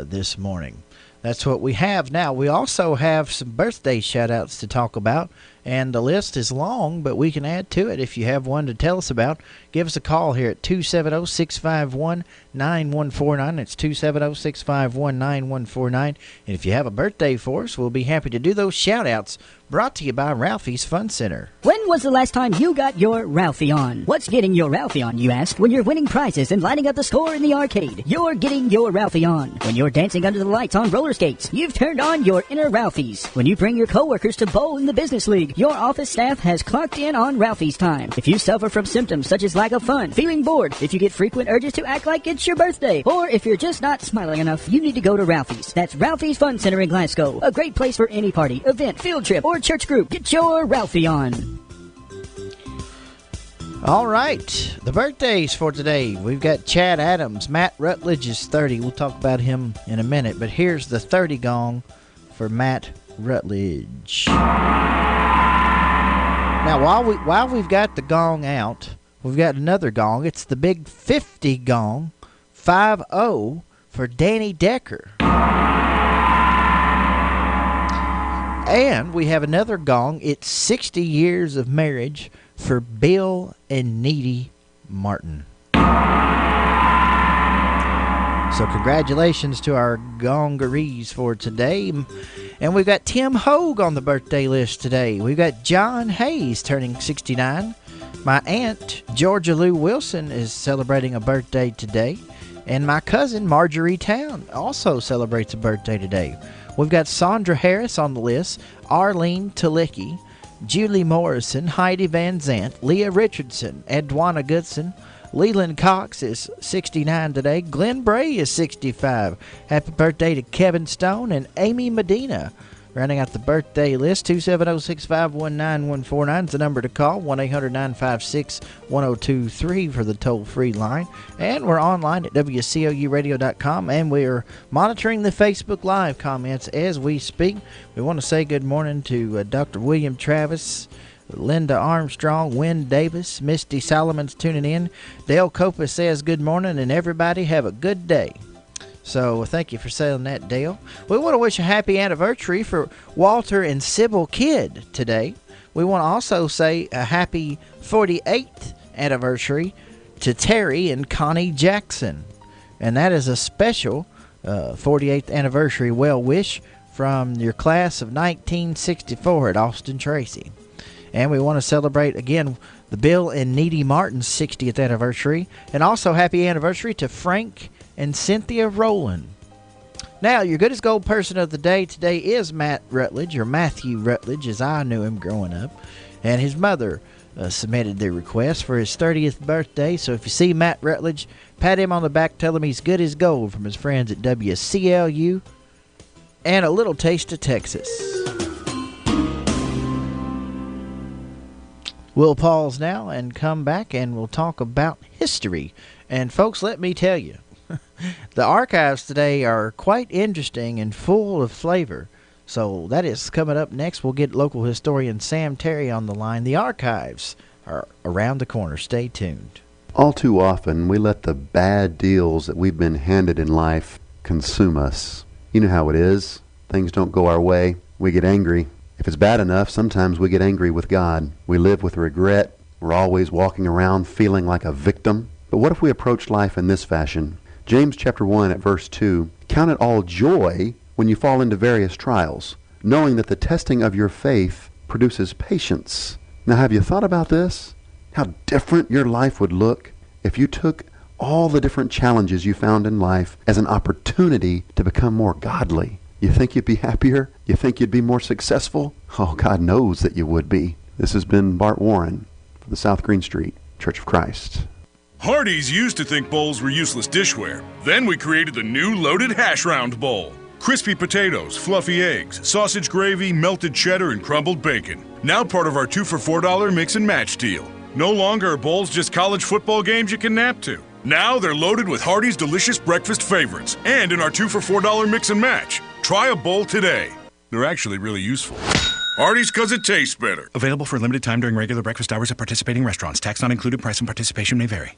this morning. That's what we have now. We also have some birthday shout-outs to talk about. And the list is long, but we can add to it if you have one to tell us about. Give us a call here at 270-651-9149. That's 270-651-9149. And if you have a birthday for us, we'll be happy to do those shout-outs. Brought to you by Ralphie's Fun Center. When was the last time you got your Ralphie on? What's getting your Ralphie on, you ask? When you're winning prizes and lighting up the score in the arcade, you're getting your Ralphie on. When you're dancing under the lights on roller skates, you've turned on your inner Ralphies. When you bring your coworkers to bowl in the business league, your office staff has clocked in on Ralphie's time. If you suffer from symptoms such as lack of fun, feeling bored, if you get frequent urges to act like it's your birthday, or if you're just not smiling enough, you need to go to Ralphie's. That's Ralphie's Fun Center in Glasgow. A great place for any party, event, field trip, or church group. Get your Ralphie on. All right, the birthdays for today. We've got Chad Adams. Matt Rutledge is 30. We'll talk about him in a minute, but here's the 30 gong for Matt Rutledge. Now, while we've got the gong out, we've got another gong. It's the big 50 gong, 5-0 for Danny Decker. And we have another gong. It's 60 years of marriage for Bill and Needy Martin. So congratulations to our gongarees for today. And we've got Tim Hogue on the birthday list today. We've got John Hayes turning 69. My aunt, Georgia Lou Wilson, is celebrating a birthday today. And my cousin, Marjorie Town, also celebrates a birthday today. We've got Sandra Harris on the list, Arlene Talicki, Julie Morrison, Heidi Van Zant, Leah Richardson, Edwana Goodson. Leland Cox is 69 today. Glenn Bray is 65. Happy birthday to Kevin Stone and Amy Medina. Rounding out the birthday list, 270-651-9149 is the number to call, 1-800-956-1023 for the toll-free line. And we're online at WCLUradio.com, and we're monitoring the Facebook Live comments as we speak. We want to say good morning to Dr. William Travis, Linda Armstrong, Wynn Davis, Misty Solomon's tuning in. Dale Copa says good morning, and everybody have a good day. So thank you for saying that, Dale. We want to wish a happy anniversary for Walter and Sybil Kidd today. We want to also say a happy 48th anniversary to Terry and Connie Jackson. And that is a special 48th anniversary well wish from your class of 1964 at Austin Tracy. And we want to celebrate, again, the Bill and Needy Martin's 60th anniversary. And also happy anniversary to Frank and Cynthia Rowland. Now, your good as gold person of the day today is Matt Rutledge, or Matthew Rutledge, as I knew him growing up. And his mother submitted the request for his 30th birthday. So if you see Matt Rutledge, pat him on the back, tell him he's good as gold from his friends at WCLU, and a little taste of Texas. We'll pause now and come back, and we'll talk about history. And folks, let me tell you, the archives today are quite interesting and full of flavor. So that is coming up next. We'll get local historian Sam Terry on the line. The archives are around the corner. Stay tuned. All too often, we let the bad deals that we've been handed in life consume us. You know how it is. Things don't go our way. We get angry. If it's bad enough, sometimes we get angry with God. We live with regret. We're always walking around feeling like a victim. But what if we approach life in this fashion? James chapter 1 at verse 2, count it all joy when you fall into various trials, knowing that the testing of your faith produces patience. Now, have you thought about this? How different your life would look if you took all the different challenges you found in life as an opportunity to become more godly. You think you'd be happier? You think you'd be more successful? Oh, God knows that you would be. This has been Bart Warren for the South Green Street Church of Christ. Hardee's used to think bowls were useless dishware. Then we created the new Loaded Hash Round Bowl. Crispy potatoes, fluffy eggs, sausage gravy, melted cheddar, and crumbled bacon. Now part of our 2 for $4 mix and match deal. No longer are bowls just college football games you can nap to. Now they're loaded with Hardee's delicious breakfast favorites and in our 2 for $4 mix and match. Try a bowl today. They're actually really useful. Hardee's, because it tastes better. Available for a limited time during regular breakfast hours at participating restaurants. Tax not included. Price and participation may vary.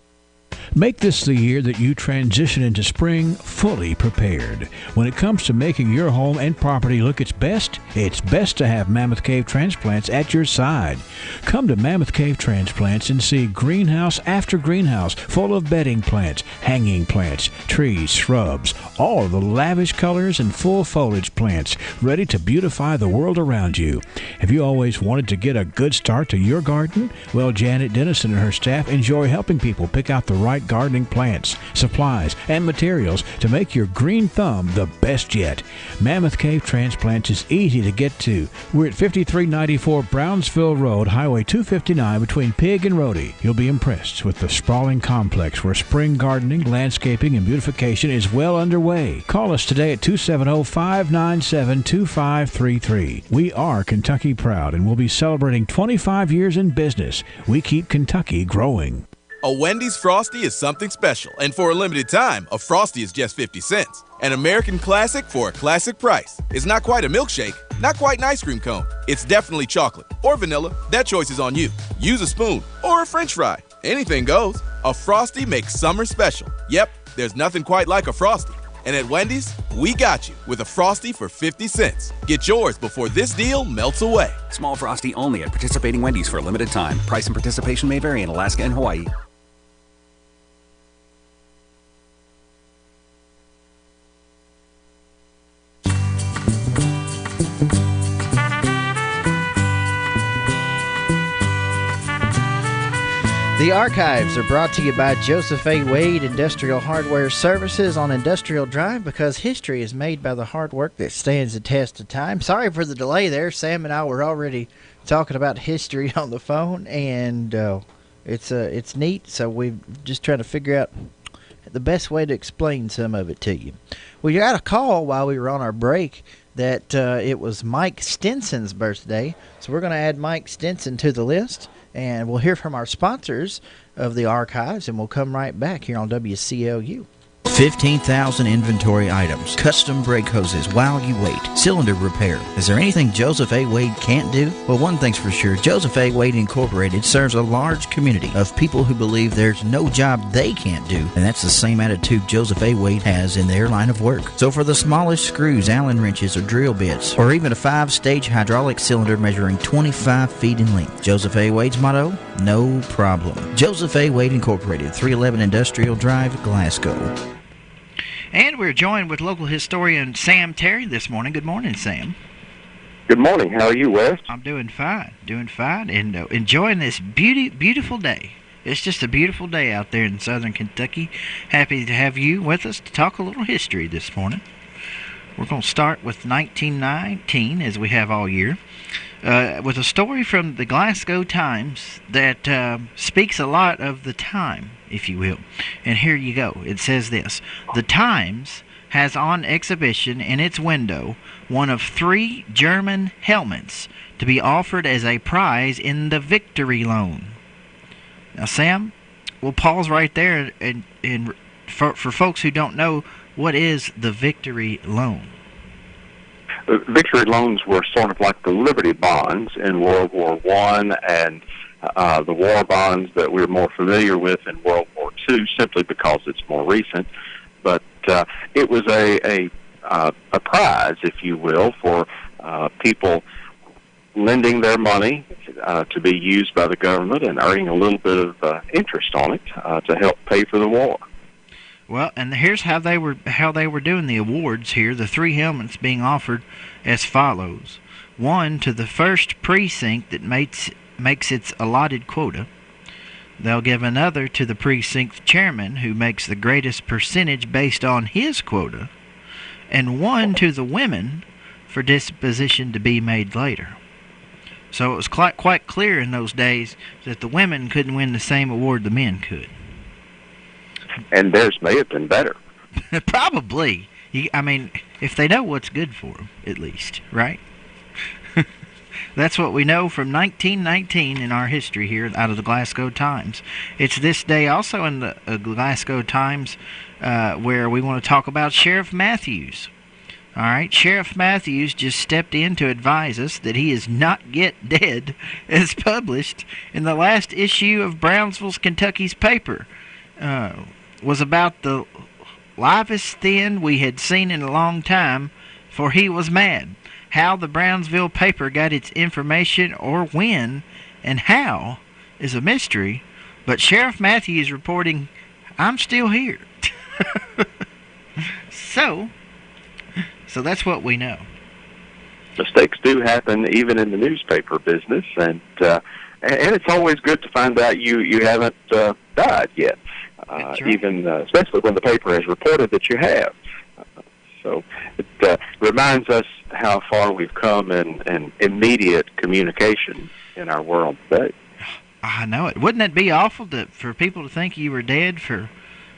Make this the year that you transition into spring fully prepared. When it comes to making your home and property look its best to have Mammoth Cave Transplants at your side. Come to Mammoth Cave Transplants and see greenhouse after greenhouse full of bedding plants, hanging plants, trees, shrubs, all of the lavish colors and full foliage plants ready to beautify the world around you. Have you always wanted to get a good start to your garden? Well, Janet Dennison and her staff enjoy helping people pick out the right gardening plants, supplies, and materials to make your green thumb the best yet. Mammoth Cave Transplants is easy to get to. We're at 5394 Brownsville Road, Highway 259 between Pig and Rhodey. You'll be impressed with the sprawling complex where spring gardening, landscaping, and beautification is well underway. Call us today at 270-597-2533. We are Kentucky proud and we'll be celebrating 25 years in business. We keep Kentucky growing. A Wendy's Frosty is something special, and for a limited time, a Frosty is just 50 cents. An American classic for a classic price. It's not quite a milkshake, not quite an ice cream cone. It's definitely chocolate or vanilla. That choice is on you. Use a spoon or a French fry. Anything goes. A Frosty makes summer special. Yep, there's nothing quite like a Frosty. And at Wendy's, we got you with a Frosty for 50 cents. Get yours before this deal melts away. Small Frosty only at participating Wendy's for a limited time. Price and participation may vary in Alaska and Hawaii. The archives are brought to you by Joseph A. Wade Industrial Hardware Services on Industrial Drive, because history is made by the hard work that stands the test of time. Sorry for the delay there. Sam and I were already talking about history on the phone, and it's neat, so we're just trying to figure out the best way to explain some of it to you. We got a call while we were on our break that it was Mike Stinson's birthday, so we're going to add Mike Stinson to the list. And we'll hear from our sponsors of the archives, and we'll come right back here on WCLU. 15,000 inventory items, custom brake hoses while you wait, cylinder repair. Is there anything Joseph A. Wade can't do? Well, one thing's for sure, Joseph A. Wade Incorporated serves a large community of people who believe there's no job they can't do, and that's the same attitude Joseph A. Wade has in their line of work. So for the smallest screws, Allen wrenches, or drill bits, or even a 5-stage hydraulic cylinder measuring 25 feet in length, Joseph A. Wade's motto, no problem. Joseph A. Wade Incorporated, 311 Industrial Drive, Glasgow. And we're joined with local historian Sam Terry this morning. Good morning, Sam. Good morning. How are you, Wes? I'm doing fine, and enjoying this beautiful day. It's just a beautiful day out there in southern Kentucky. Happy to have you with us to talk a little history this morning. We're going to start with 1919, as we have all year, with a story from the Glasgow Times that speaks a lot of the time, if you will. And here you go. It says this: The Times has on exhibition in its window one of 3 German helmets to be offered as a prize in the Victory Loan. Now, Sam, we'll pause right there and for folks who don't know, what is the Victory Loan? Victory loans were sort of like the Liberty bonds in World War I, and the war bonds that we're more familiar with in World War II, simply because it's more recent. But it was a prize, if you will, for people lending their money to be used by the government and earning a little bit of interest on it to help pay for the war. Well, and here's how they were doing the awards here. The 3 helmets being offered as follows: 1 to the first precinct that makes its allotted quota. They'll give another to the precinct chairman, who makes the greatest percentage based on his quota, and 1 to the women for disposition to be made later. So it was quite clear in those days that the women couldn't win the same award the men could. And theirs may have been better. Probably. I mean, if they know what's good for them, at least, right? That's what we know from 1919 in our history here out of the Glasgow Times. It's this day also in the Glasgow Times where we want to talk about Sheriff Matthews. All right, Sheriff Matthews just stepped in to advise us that he is not yet dead, as published in the last issue of Brownsville, Kentucky's paper. Was about the livest thin we had seen in a long time, for he was mad. How the Brownsville paper got its information, or when and how, is a mystery, but Sheriff Matthews reporting, I'm still here. So that's what we know. Mistakes do happen even in the newspaper business, and it's always good to find out you haven't died yet. Right. Even especially when the paper has reported that you have. So it reminds us how far we've come in immediate communication in our world today. I know it. Wouldn't it be awful for people to think you were dead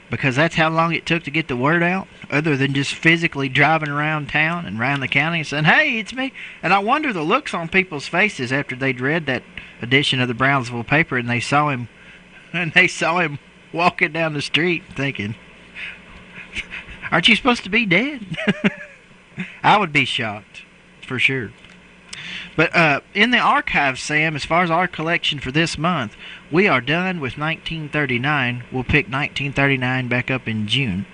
because that's how long it took to get the word out, other than just physically driving around town and around the county and saying, hey, it's me. And I wonder the looks on people's faces after they'd read that edition of the Brownsville paper and they saw him walking down the street thinking, aren't you supposed to be dead? I would be shocked, for sure. But in the archives, Sam, as far as our collection for this month, we are done with 1939. We'll pick 1939 back up in June.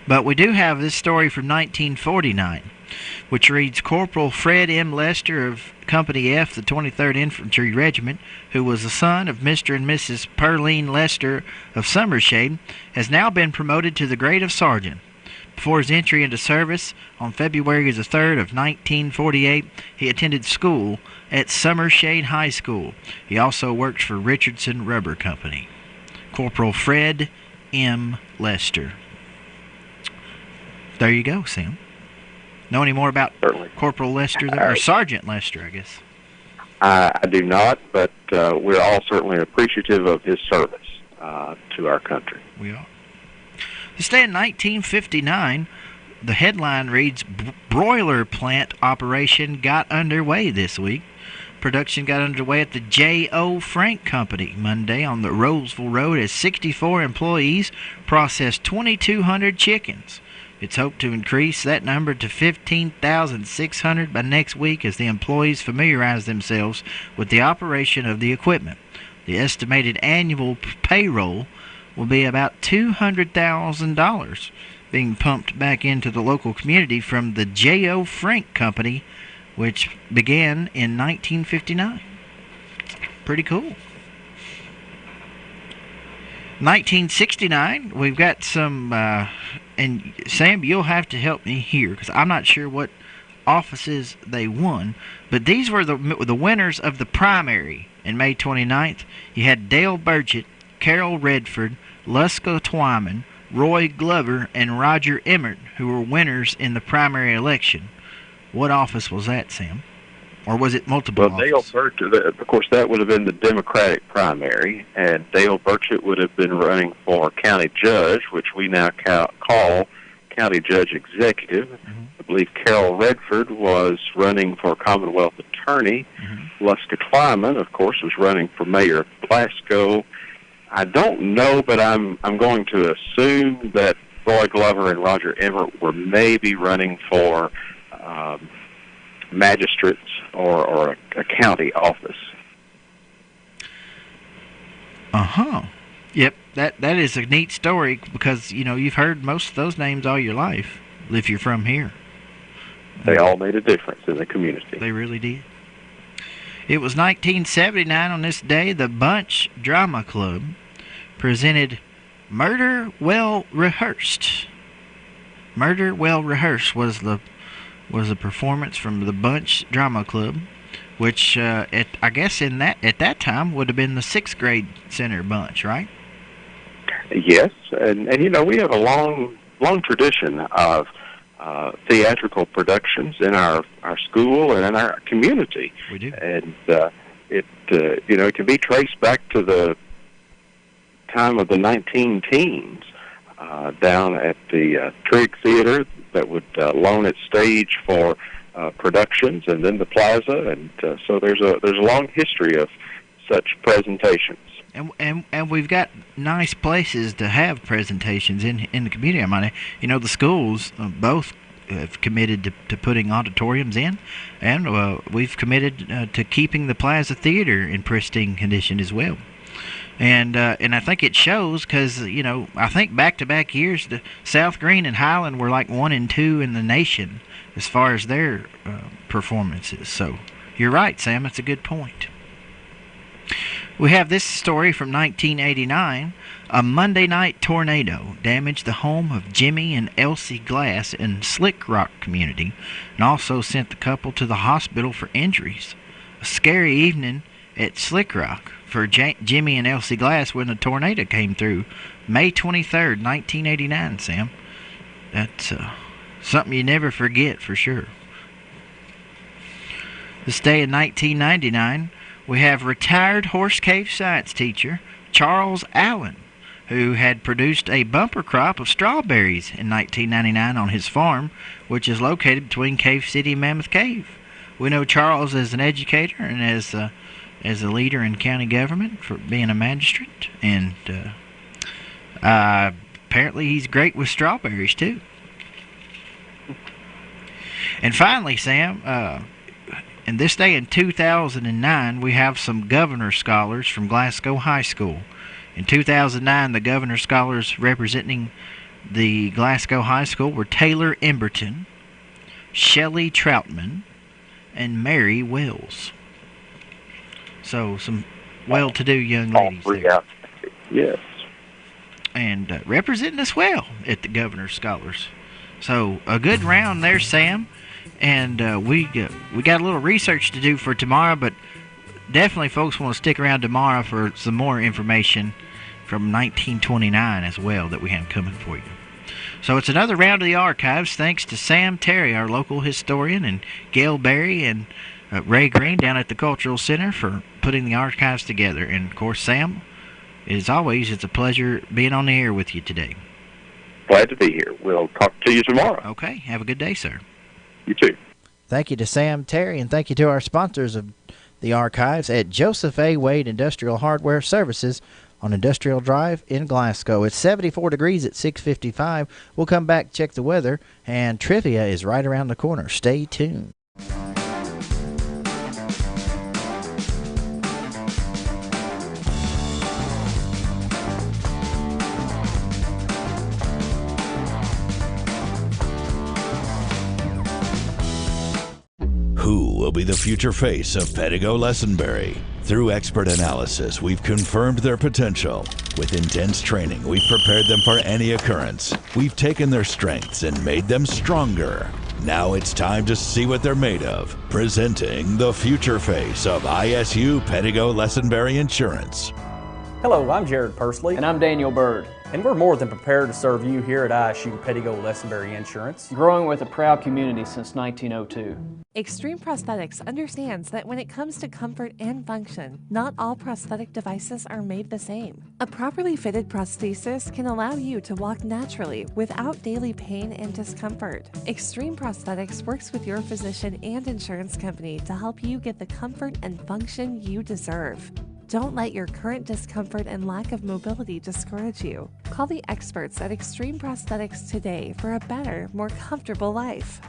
But we do have this story from 1949, which reads, Corporal Fred M. Lester of Company F, the 23rd Infantry Regiment, who was the son of Mr. and Mrs. Pearline Lester of Summershade, has now been promoted to the grade of sergeant. Before his entry into service on February the 3rd of 1948, he attended school at Summershade High School. He also worked for Richardson Rubber Company. Corporal Fred M. Lester. There you go, Sam. Know any more about Corporal Lester there? Or Sergeant Lester, I guess. I do not, but we're all certainly appreciative of his service to our country. We are. This day in 1959, the headline reads, Broiler Plant Operation Got Underway This Week. Production got underway at the J.O. Frank Company Monday on the Roseville Road as 64 employees processed 2,200 chickens. It's hoped to increase that number to 15,600 by next week as the employees familiarize themselves with the operation of the equipment. The estimated annual payroll will be about $200,000 being pumped back into the local community from the J.O. Frank Company, which began in 1959. Pretty cool. 1969, we've got some, and Sam, you'll have to help me here because I'm not sure what offices they won, but these were the winners of the primary in May 29th. You had Dale Burchett, Carol Redford, Luska Twyman, Roy Glover, and Roger Emmert, who were winners in the primary election. What office was that, Sam? Or was it multiple offices? Dale Burchett, of course, that would have been the Democratic primary, and Dale Burchett would have been running for county judge, which we now call county judge executive. Mm-hmm. I believe Carol Redford was running for Commonwealth attorney. Mm-hmm. Luska Twyman, of course, was running for mayor of Glasgow. I don't know, but I'm going to assume that Roy Glover and Roger Emmert were maybe running for magistrates or a county office. Yep, that is a neat story because, you know, you've heard most of those names all your life if you're from here. They all made a difference in the community. They really did. It was 1979 on this day, the Bunch Drama Club presented Murder Well Rehearsed. Murder Well Rehearsed was a performance from the Bunch Drama Club, which I guess at that time would have been the 6th grade center bunch, right? Yes, and you know, we have a long tradition of theatrical productions in our school and in our community. We do, and it can be traced back to the time of the 19-teens down at the Trigg Theater that would loan its stage for productions, and then the Plaza, and so there's a long history of such presentations. And we've got nice places to have presentations in the community. I mean, you know, the schools both have committed to putting auditoriums in, and we've committed to keeping the Plaza Theater in pristine condition as well. And I think it shows because, you know, I think back-to-back years, the South Green and Highland were like 1 and 2 in the nation as far as their performances. So you're right, Sam. It's a good point. We have this story from 1989. A Monday night tornado damaged the home of Jimmy and Elsie Glass in Slick Rock community and also sent the couple to the hospital for injuries. A scary evening at Slick Rock for Jimmy and Elsie Glass when the tornado came through. May 23rd, 1989, Sam. That's something you never forget for sure. This day in 1999, we have retired Horse Cave science teacher Charles Allen, who had produced a bumper crop of strawberries in 1999 on his farm, which is located between Cave City and Mammoth Cave. We know Charles as an educator and as a leader in county government for being a magistrate, and apparently he's great with strawberries too. And finally, Sam, and this day in 2009, we have some Governor Scholars from Glasgow High School. In 2009, the Governor Scholars representing the Glasgow High School were Taylor Emberton, Shelley Troutman, and Mary Wells. So some well-to-do young ladies there. Yes. And representing us well at the Governor's Scholars So a good round there, Sam. And we got a little research to do for tomorrow, but definitely folks want to stick around tomorrow for some more information from 1929 as well that we have coming for you. So it's another round of the archives, thanks to Sam Terry, our local historian, and Gail Berry and Ray Green down at the Cultural Center for putting the archives together. And, of course, Sam, as always, it's a pleasure being on the air with you today. Glad to be here. We'll talk to you tomorrow. Okay. Have a good day, sir. You too. Thank you to Sam Terry, and thank you to our sponsors of the archives at Joseph A. Wade Industrial Hardware Services on Industrial Drive in Glasgow. It's 74 degrees at 6:55. We'll come back, check the weather, and trivia is right around the corner. Stay tuned. Who will be the future face of Pedigo Lessenberry? Through expert analysis, we've confirmed their potential. With intense training, we've prepared them for any occurrence. We've taken their strengths and made them stronger. Now it's time to see what they're made of. Presenting the future face of ISU Pedigo Lessenberry Insurance. Hello, I'm Jared Pursley. And I'm Daniel Bird. And we're more than prepared to serve you here at ISU Pedigo Lessenberry Insurance. Growing with a proud community since 1902. Extreme Prosthetics understands that when it comes to comfort and function, not all prosthetic devices are made the same. A properly fitted prosthesis can allow you to walk naturally without daily pain and discomfort. Extreme Prosthetics works with your physician and insurance company to help you get the comfort and function you deserve. Don't let your current discomfort and lack of mobility discourage you. Call the experts at Extreme Prosthetics today for a better, more comfortable life.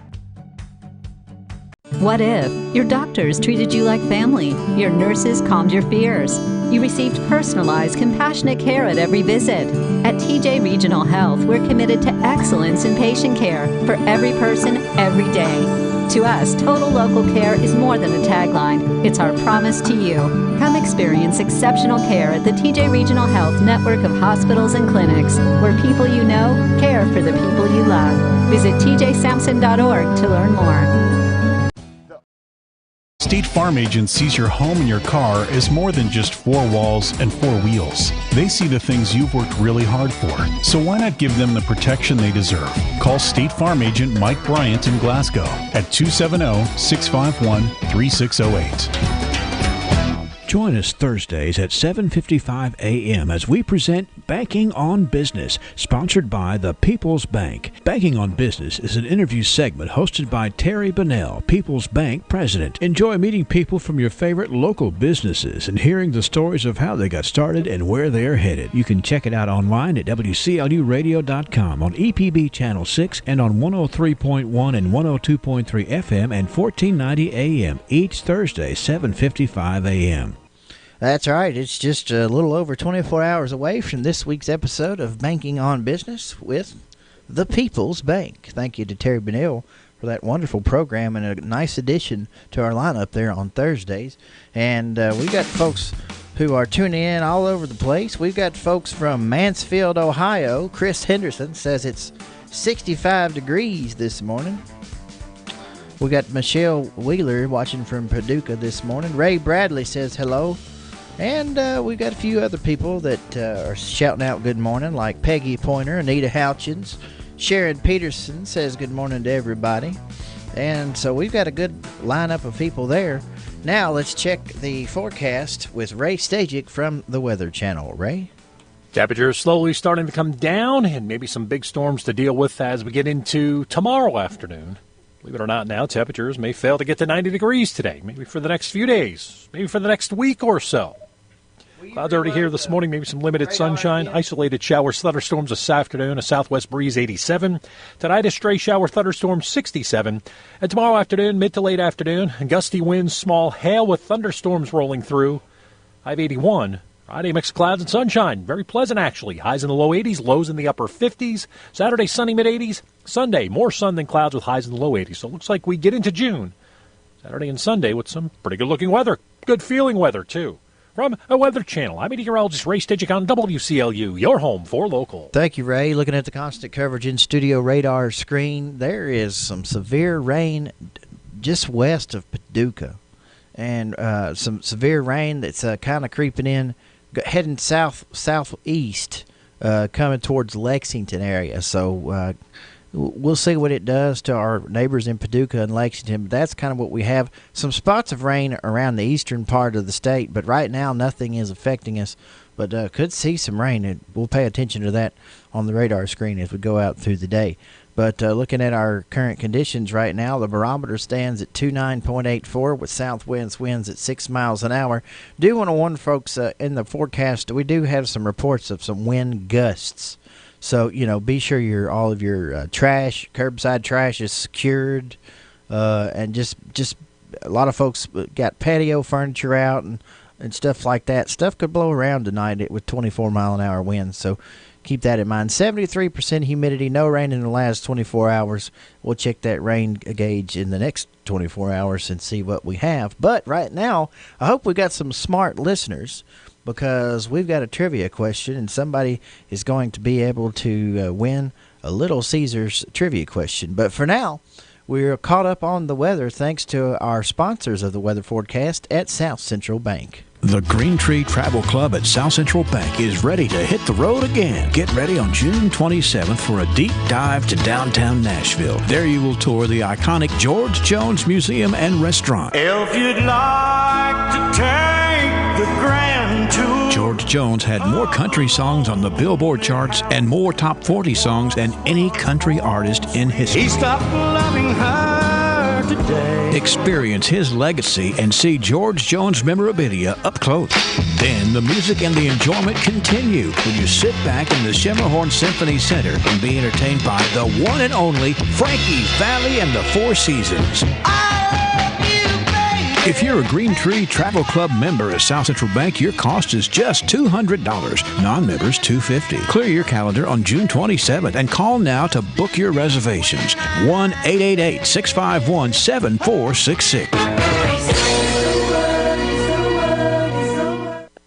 What if your doctors treated you like family, your nurses calmed your fears, you received personalized, compassionate care at every visit? At TJ Regional Health, we're committed to excellence in patient care for every person, every day. To us, total local care is more than a tagline. It's our promise to you. Come experience exceptional care at the TJ Regional Health network of hospitals and clinics, where people you know care for the people you love. Visit tjsampson.org to learn more. State Farm Agent sees your home and your car as more than just four walls and four wheels. They see the things you've worked really hard for. So why not give them the protection they deserve? Call State Farm Agent Mike Bryant in Glasgow at 270-651-3608. Join us Thursdays at 7:55 a.m. as we present Banking on Business, sponsored by the People's Bank. Banking on Business is an interview segment hosted by Terry Bunnell, People's Bank President. Enjoy meeting people from your favorite local businesses and hearing the stories of how they got started and where they're headed. You can check it out online at WCLUradio.com, on EPB Channel 6, and on 103.1 and 102.3 FM and 1490 AM each Thursday, 7:55 a.m. That's right. It's just a little over 24 hours away from this week's episode of Banking on Business with the People's Bank. Thank you to Terry Bunnell for that wonderful program and a nice addition to our lineup there on Thursdays. And we got folks who are tuning in all over the place. We've got folks from Mansfield, Ohio. Chris Henderson says it's 65 degrees this morning. We got Michelle Wheeler watching from Paducah this morning. Ray Bradley says hello. And we've got a few other people that are shouting out good morning, like Peggy Pointer, Anita Houchins, Sharon Peterson says good morning to everybody. And so we've got a good lineup of people there. Now let's check the forecast with Ray Stajic from the Weather Channel. Ray? Temperatures slowly starting to come down, and maybe some big storms to deal with as we get into tomorrow afternoon. Believe it or not now, temperatures may fail to get to 90 degrees today, maybe for the next few days, maybe for the next week or so. Clouds already here this morning, maybe some limited sunshine, isolated showers, thunderstorms this afternoon, a southwest breeze 87. Tonight, a stray shower thunderstorm 67. And tomorrow afternoon, mid to late afternoon, gusty winds, small hail with thunderstorms rolling through. High of 81. Friday, mixed clouds and sunshine. Very pleasant, actually. Highs in the low 80s, lows in the upper 50s. Saturday, sunny mid-80s. Sunday, more sun than clouds with highs in the low 80s. So it looks like we get into June. Saturday and Sunday with some pretty good-looking weather. Good-feeling weather, too. From a Weather Channel, I'm meteorologist Ray Stidgick on WCLU, your home for local. Thank you, Ray. Looking at the constant coverage in studio radar screen, there is some severe rain just west of Paducah, and some severe rain that's kind of creeping in, heading southeast, coming towards Lexington area. So we'll see what it does to our neighbors in Paducah and Lexington. But that's kind of what we have. Some spots of rain around the eastern part of the state, but right now nothing is affecting us. But could see some rain, and we'll pay attention to that on the radar screen as we go out through the day. But looking at our current conditions right now, the barometer stands at 29.84 with south winds at 6 miles an hour. Do want to warn folks in the forecast, we do have some reports of some wind gusts. So, be sure all of your trash, curbside trash is secured. And just a lot of folks got patio furniture out and stuff like that. Stuff could blow around tonight with 24-mile-an-hour winds. So keep that in mind. 73% humidity, no rain in the last 24 hours. We'll check that rain gauge in the next 24 hours and see what we have. But right now, I hope we got some smart listeners, because we've got a trivia question, and somebody is going to be able to win a Little Caesars trivia question. But for now, we're caught up on the weather thanks to our sponsors of the weather forecast at South Central Bank. The Green Tree Travel Club at South Central Bank is ready to hit the road again. Get ready on June 27th for a deep dive to downtown Nashville. There you will tour the iconic George Jones Museum and Restaurant. If you'd like to take the grand tour. George Jones had more country songs on the Billboard charts and more top 40 songs than any country artist in history. He stopped loving her today. Experience his legacy and see George Jones memorabilia up close. Then the music and the enjoyment continue when you sit back in the Schermerhorn Symphony Center and be entertained by the one and only Frankie's Valley and the Four Seasons. If you're a Green Tree Travel Club member at South Central Bank, your cost is just $200. Non-members, $250. Clear your calendar on June 27th and call now to book your reservations. 1-888-651-7466.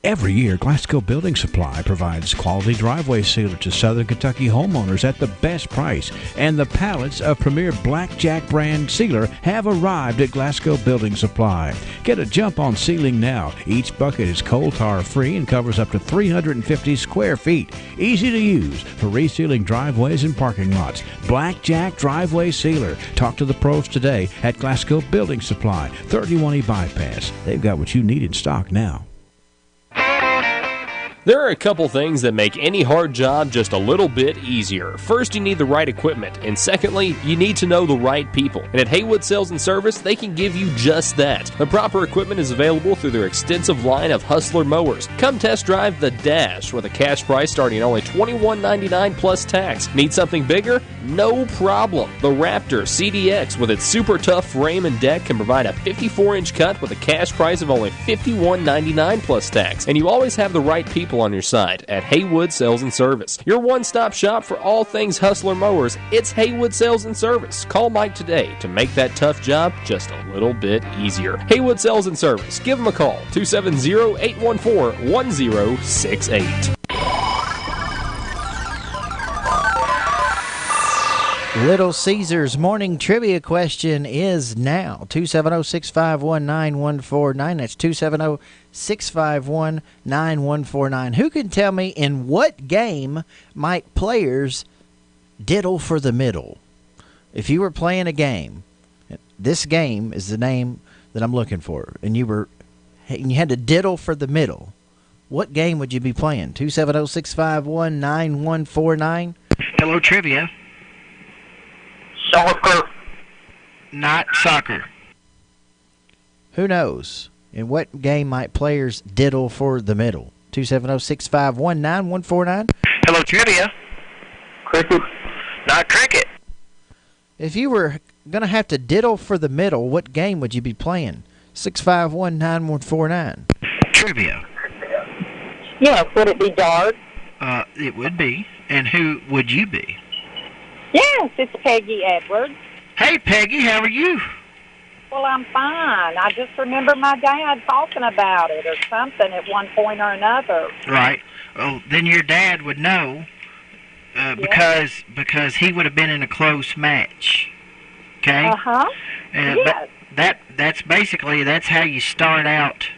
Every year, Glasgow Building Supply provides quality driveway sealer to Southern Kentucky homeowners at the best price. And the pallets of premier Blackjack brand sealer have arrived at Glasgow Building Supply. Get a jump on sealing now. Each bucket is coal tar free and covers up to 350 square feet. Easy to use for resealing driveways and parking lots. Blackjack Driveway Sealer. Talk to the pros today at Glasgow Building Supply, 31E Bypass. They've got what you need in stock now. There are a couple things that make any hard job just a little bit easier. First, you need the right equipment, and secondly, you need to know the right people. And at Haywood Sales and Service, they can give you just that. The proper equipment is available through their extensive line of Hustler mowers. Come test drive the Dash with a cash price starting at only $21.99 plus tax. Need something bigger? No problem. The Raptor CDX with its super tough frame and deck can provide a 54-inch cut with a cash price of only $51.99 plus tax. And you always have the right people on your side at Haywood Sales and Service. Your one-stop shop for all things Hustler mowers, it's Haywood Sales and Service. Call Mike today to make that tough job just a little bit easier. Haywood Sales and Service. Give them a call, 270-814-1068. Little Caesars morning trivia question is now 270-651-9149. That's 270-651-9149. Who can tell me in what game might players diddle for the middle? If you were playing a game, this game is the name that I'm looking for, and you had to diddle for the middle, what game would you be playing? 270-651-9149. Hello, trivia. Soccer. Not soccer. Who knows? In what game might players diddle for the middle? 270-651-9149. Hello, trivia. Cricket. Not cricket. If you were going to have to diddle for the middle, what game would you be playing? 651-9149. Trivia. Yes, would it be dart? It would be. And who would you be? Yes, it's Peggy Edwards. Hey, Peggy, how are you? Well, I'm fine. I just remember my dad talking about it or something at one point or another. Right. Oh, then your dad would know because he would have been in a close match. Okay? Yes. But that's basically how you start out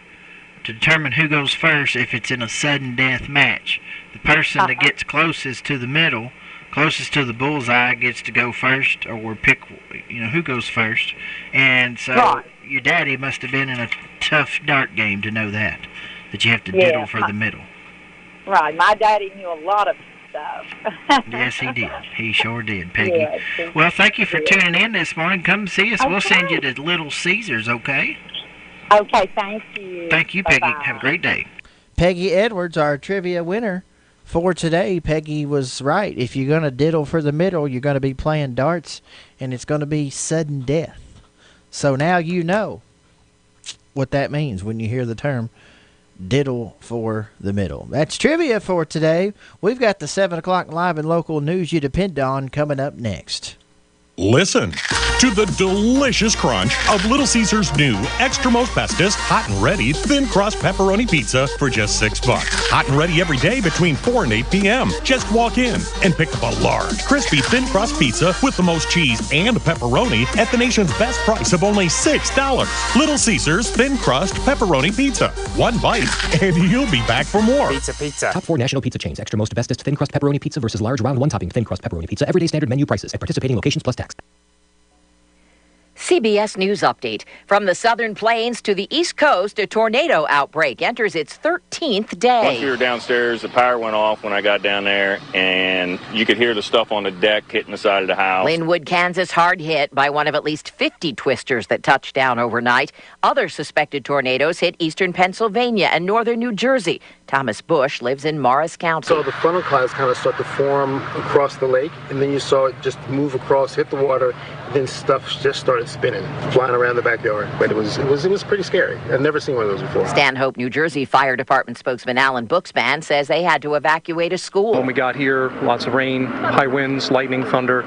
to determine who goes first if it's in a sudden death match. The person that gets closest to the middle, closest to the bullseye, gets to go first, or pick who goes first. And so your daddy must have been in a tough dart game to know that you have to diddle for the middle. Right. My daddy knew a lot of stuff. Yes, he did. He sure did, Peggy. Well, thank you for tuning in this morning. Come see us. Okay. We'll send you to Little Caesars, okay? Okay, thank you. Thank you, Peggy. Bye-bye. Have a great day. Peggy Edwards, our trivia winner for today. Peggy was right. If you're going to diddle for the middle, you're going to be playing darts, and it's going to be sudden death. So now you know what that means when you hear the term diddle for the middle. That's trivia for today. We've got the 7 o'clock live and local news you depend on coming up next. Listen to the delicious crunch of Little Caesars' new Extra Most Bestest Hot and Ready Thin Crust Pepperoni Pizza for just $6. Hot and ready every day between 4 and 8 p.m. Just walk in and pick up a large, crispy Thin Crust Pizza with the most cheese and pepperoni at the nation's best price of only $6. Little Caesars Thin Crust Pepperoni Pizza. One bite and you'll be back for more. Pizza. Top 4 national pizza chains. Extra Most Bestest Thin Crust Pepperoni Pizza versus large round one-topping Thin Crust Pepperoni Pizza. Everyday standard menu prices at participating locations plus tax. CBS News Update. From the Southern Plains to the East Coast, a tornado outbreak enters its 13th day. Once we were downstairs, the power went off when I got down there, and you could hear the stuff on the deck hitting the side of the house. Linwood, Kansas, hard hit by one of at least 50 twisters that touched down overnight. Other suspected tornadoes hit eastern Pennsylvania and northern New Jersey. Thomas Bush lives in Morris County. So the funnel clouds kind of start to form across the lake, and then you saw it just move across, hit the water, and then stuff just started spinning, flying around the backyard. But it was pretty scary. I've never seen one of those before. Stanhope, New Jersey Fire Department spokesman Alan Bookspan says they had to evacuate a school. When we got here, lots of rain, high winds, lightning, thunder,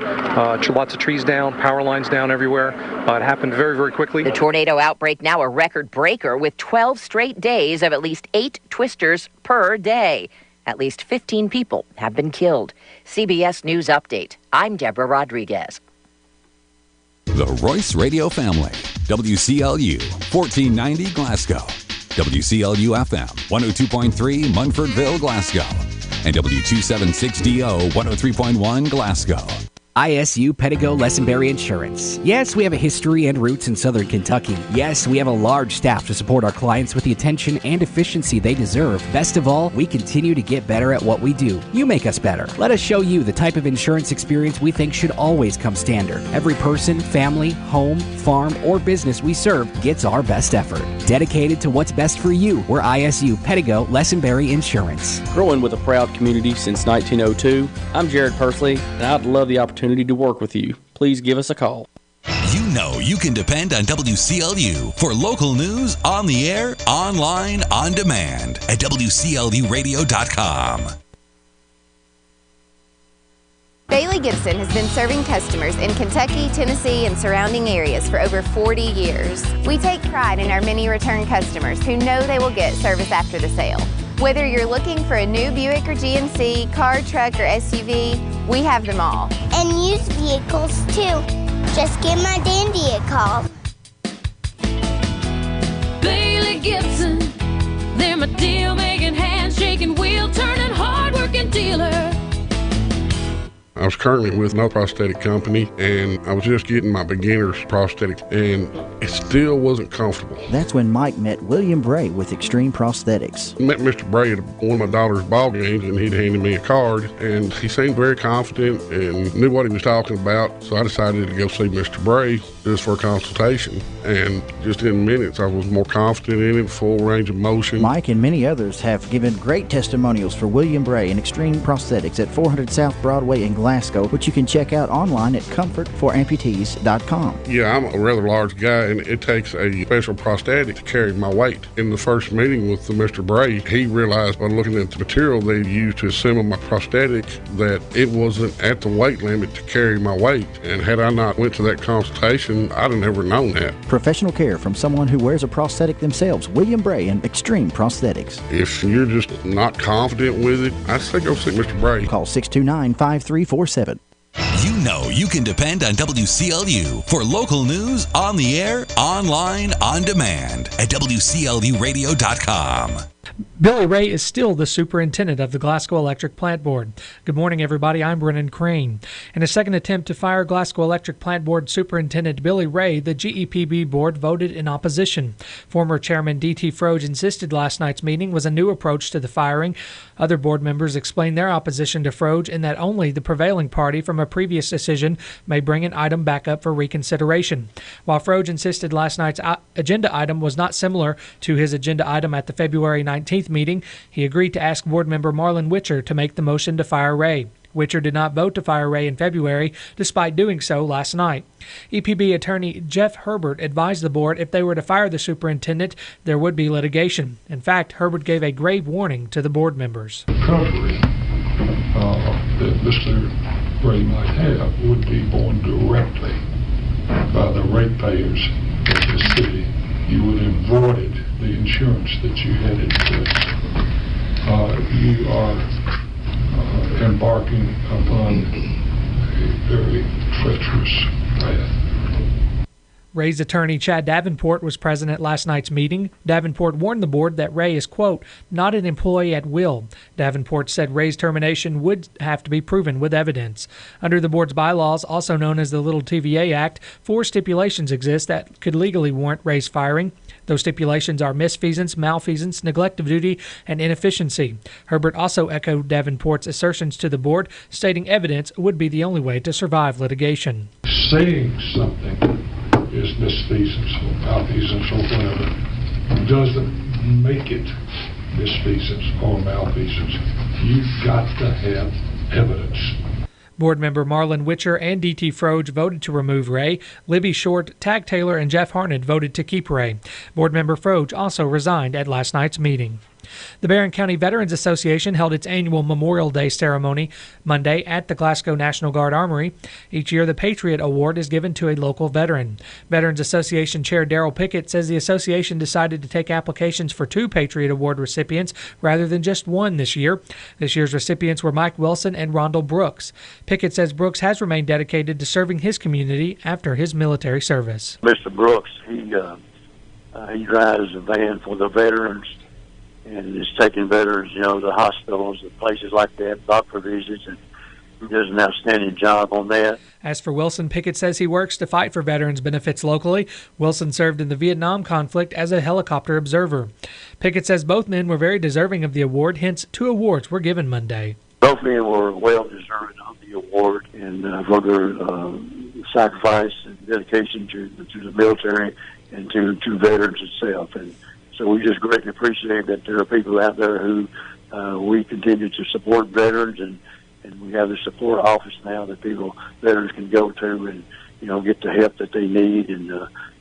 lots of trees down, power lines down everywhere. It happened very, very quickly. The tornado outbreak now a record breaker with 12 straight days of at least 8 twisters per day. At least 15 people have been killed. CBS News Update. I'm Deborah Rodriguez. The Royce Radio Family. WCLU 1490 Glasgow. WCLU FM 102.3 Munfordville, Glasgow. And W276DO 103.1 Glasgow. ISU Pedigo Lesenberry Insurance. Yes, we have a history and roots in Southern Kentucky. Yes, we have a large staff to support our clients with the attention and efficiency they deserve. Best of all, we continue to get better at what we do. You make us better. Let us show you the type of insurance experience we think should always come standard. Every person, family, home, farm, or business we serve gets our best effort. Dedicated to what's best for you, we're ISU Pedigo Lesenberry Insurance. Growing with a proud community since 1902, I'm Jared Persley, and I'd love the opportunity to work with you. Please give us a call. You know you can depend on WCLU for local news on the air, online, on demand at WCLUradio.com. Bailey Gibson has been serving customers in Kentucky, Tennessee, and surrounding areas for over 40 years. We take pride in our many return customers who know they will get service after the sale. Whether you're looking for a new Buick or GMC, car, truck, or SUV, we have them all. And used vehicles, too. Just give my dandy a call. Bailey Gibson, they're my deal-making, handshaking, wheel-turning, hard-working dealer. I was currently with no prosthetic company, and I was just getting my beginner's prosthetic, and it still wasn't comfortable. That's when Mike met William Bray with Extreme Prosthetics. I met Mr. Bray at one of my daughter's ball games, and he'd handed me a card, and he seemed very confident and knew what he was talking about, so I decided to go see Mr. Bray just for a consultation, and just in minutes I was more confident in it, full range of motion. Mike and many others have given great testimonials for William Bray and Extreme Prosthetics at 400 South Broadway in Glasgow. Glasgow, which you can check out online at comfortforamputees.com. Yeah, I'm a rather large guy, and it takes a special prosthetic to carry my weight. In the first meeting with Mr. Bray, he realized by looking at the material they used to assemble my prosthetic that it wasn't at the weight limit to carry my weight. And had I not went to that consultation, I'd have never known that. Professional care from someone who wears a prosthetic themselves. William Bray and Extreme Prosthetics. If you're just not confident with it, I'd say go see Mr. Bray. Call 629-5347. You know you can depend on WCLU for local news on the air, online, on demand at WCLUradio.com. Billy Ray is still the superintendent of the Glasgow Electric Plant Board. Good morning, everybody. I'm Brennan Crane. In a second attempt to fire Glasgow Electric Plant Board Superintendent Billy Ray, the GEPB board voted in opposition. Former Chairman D.T. Froge insisted last night's meeting was a new approach to the firing. Other board members explained their opposition to Froge in that only the prevailing party from a previous decision may bring an item back up for reconsideration. While Froge insisted last night's agenda item was not similar to his agenda item at the February 19th meeting, he agreed to ask board member Marlon Witcher to make the motion to fire Ray. Witcher did not vote to fire Ray in February, despite doing so last night. EPB attorney Jeff Herbert advised the board if they were to fire the superintendent, there would be litigation. In fact, Herbert gave a grave warning to the board members. The recovery that Mr. Ray might have would be borne directly by the ratepayers of the city. You would have voided the insurance that you had in place. You are embarking upon a very treacherous path. Ray's attorney Chad Davenport was present at last night's meeting. Davenport warned the board that Ray is, quote, not an employee at will. Davenport said Ray's termination would have to be proven with evidence. Under the board's bylaws, also known as the Little TVA Act, 4 stipulations exist that could legally warrant Ray's firing. Those stipulations are misfeasance, malfeasance, neglect of duty, and inefficiency. Herbert also echoed Davenport's assertions to the board, stating evidence would be the only way to survive litigation. Saying something is misfeasance or malfeasance or whatever doesn't make it misfeasance or malfeasance. You've got to have evidence. Board member Marlon Witcher and D.T. Froge voted to remove Ray. Libby Short, Tag Taylor, and Jeff Harned voted to keep Ray. Board member Froge also resigned at last night's meeting. The Barron County Veterans Association held its annual Memorial Day ceremony Monday at the Glasgow National Guard Armory. Each year, the Patriot Award is given to a local veteran. Veterans Association Chair Darrell Pickett says the association decided to take applications for 2 Patriot Award recipients rather than just 1 this year. This year's recipients were Mike Wilson and Rondell Brooks. Pickett says Brooks has remained dedicated to serving his community after his military service. Mr. Brooks, he drives a van for the veterans and is taking veterans, to hospitals and places like that, doctor visits, and he does an outstanding job on that. As for Wilson, Pickett says he works to fight for veterans' benefits locally. Wilson served in the Vietnam conflict as a helicopter observer. Pickett says both men were very deserving of the award, hence 2 awards were given Monday. Both men were well deserving of the award and for their sacrifice and dedication to the military and to veterans itself. And so we just greatly appreciate that there are people out there who we continue to support veterans, and we have the support office now that veterans can go to and get the help that they need, and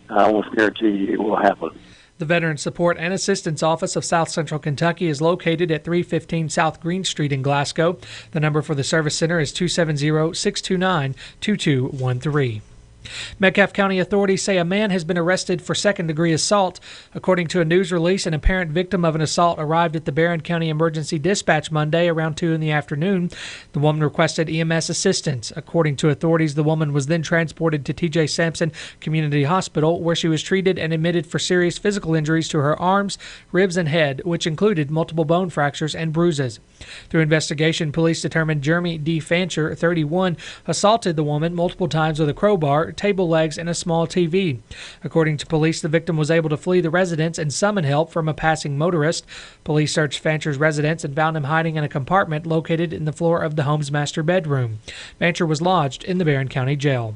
I almost guarantee you it will happen. The Veterans Support and Assistance Office of South Central Kentucky is located at 315 South Green Street in Glasgow. The number for the Service Center is 270-629-2213. Metcalfe County authorities say a man has been arrested for second-degree assault. According to a news release, an apparent victim of an assault arrived at the Barron County Emergency Dispatch Monday around 2 in the afternoon. The woman requested EMS assistance. According to authorities, the woman was then transported to T.J. Sampson Community Hospital, where she was treated and admitted for serious physical injuries to her arms, ribs, and head, which included multiple bone fractures and bruises. Through investigation, police determined Jeremy D. Fancher, 31, assaulted the woman multiple times with a crowbar, table legs, and a small TV. According to police, the victim was able to flee the residence and summon help from a passing motorist. Police searched Fancher's residence and found him hiding in a compartment located in the floor of the home's master bedroom. Fancher was lodged in the Barron County Jail.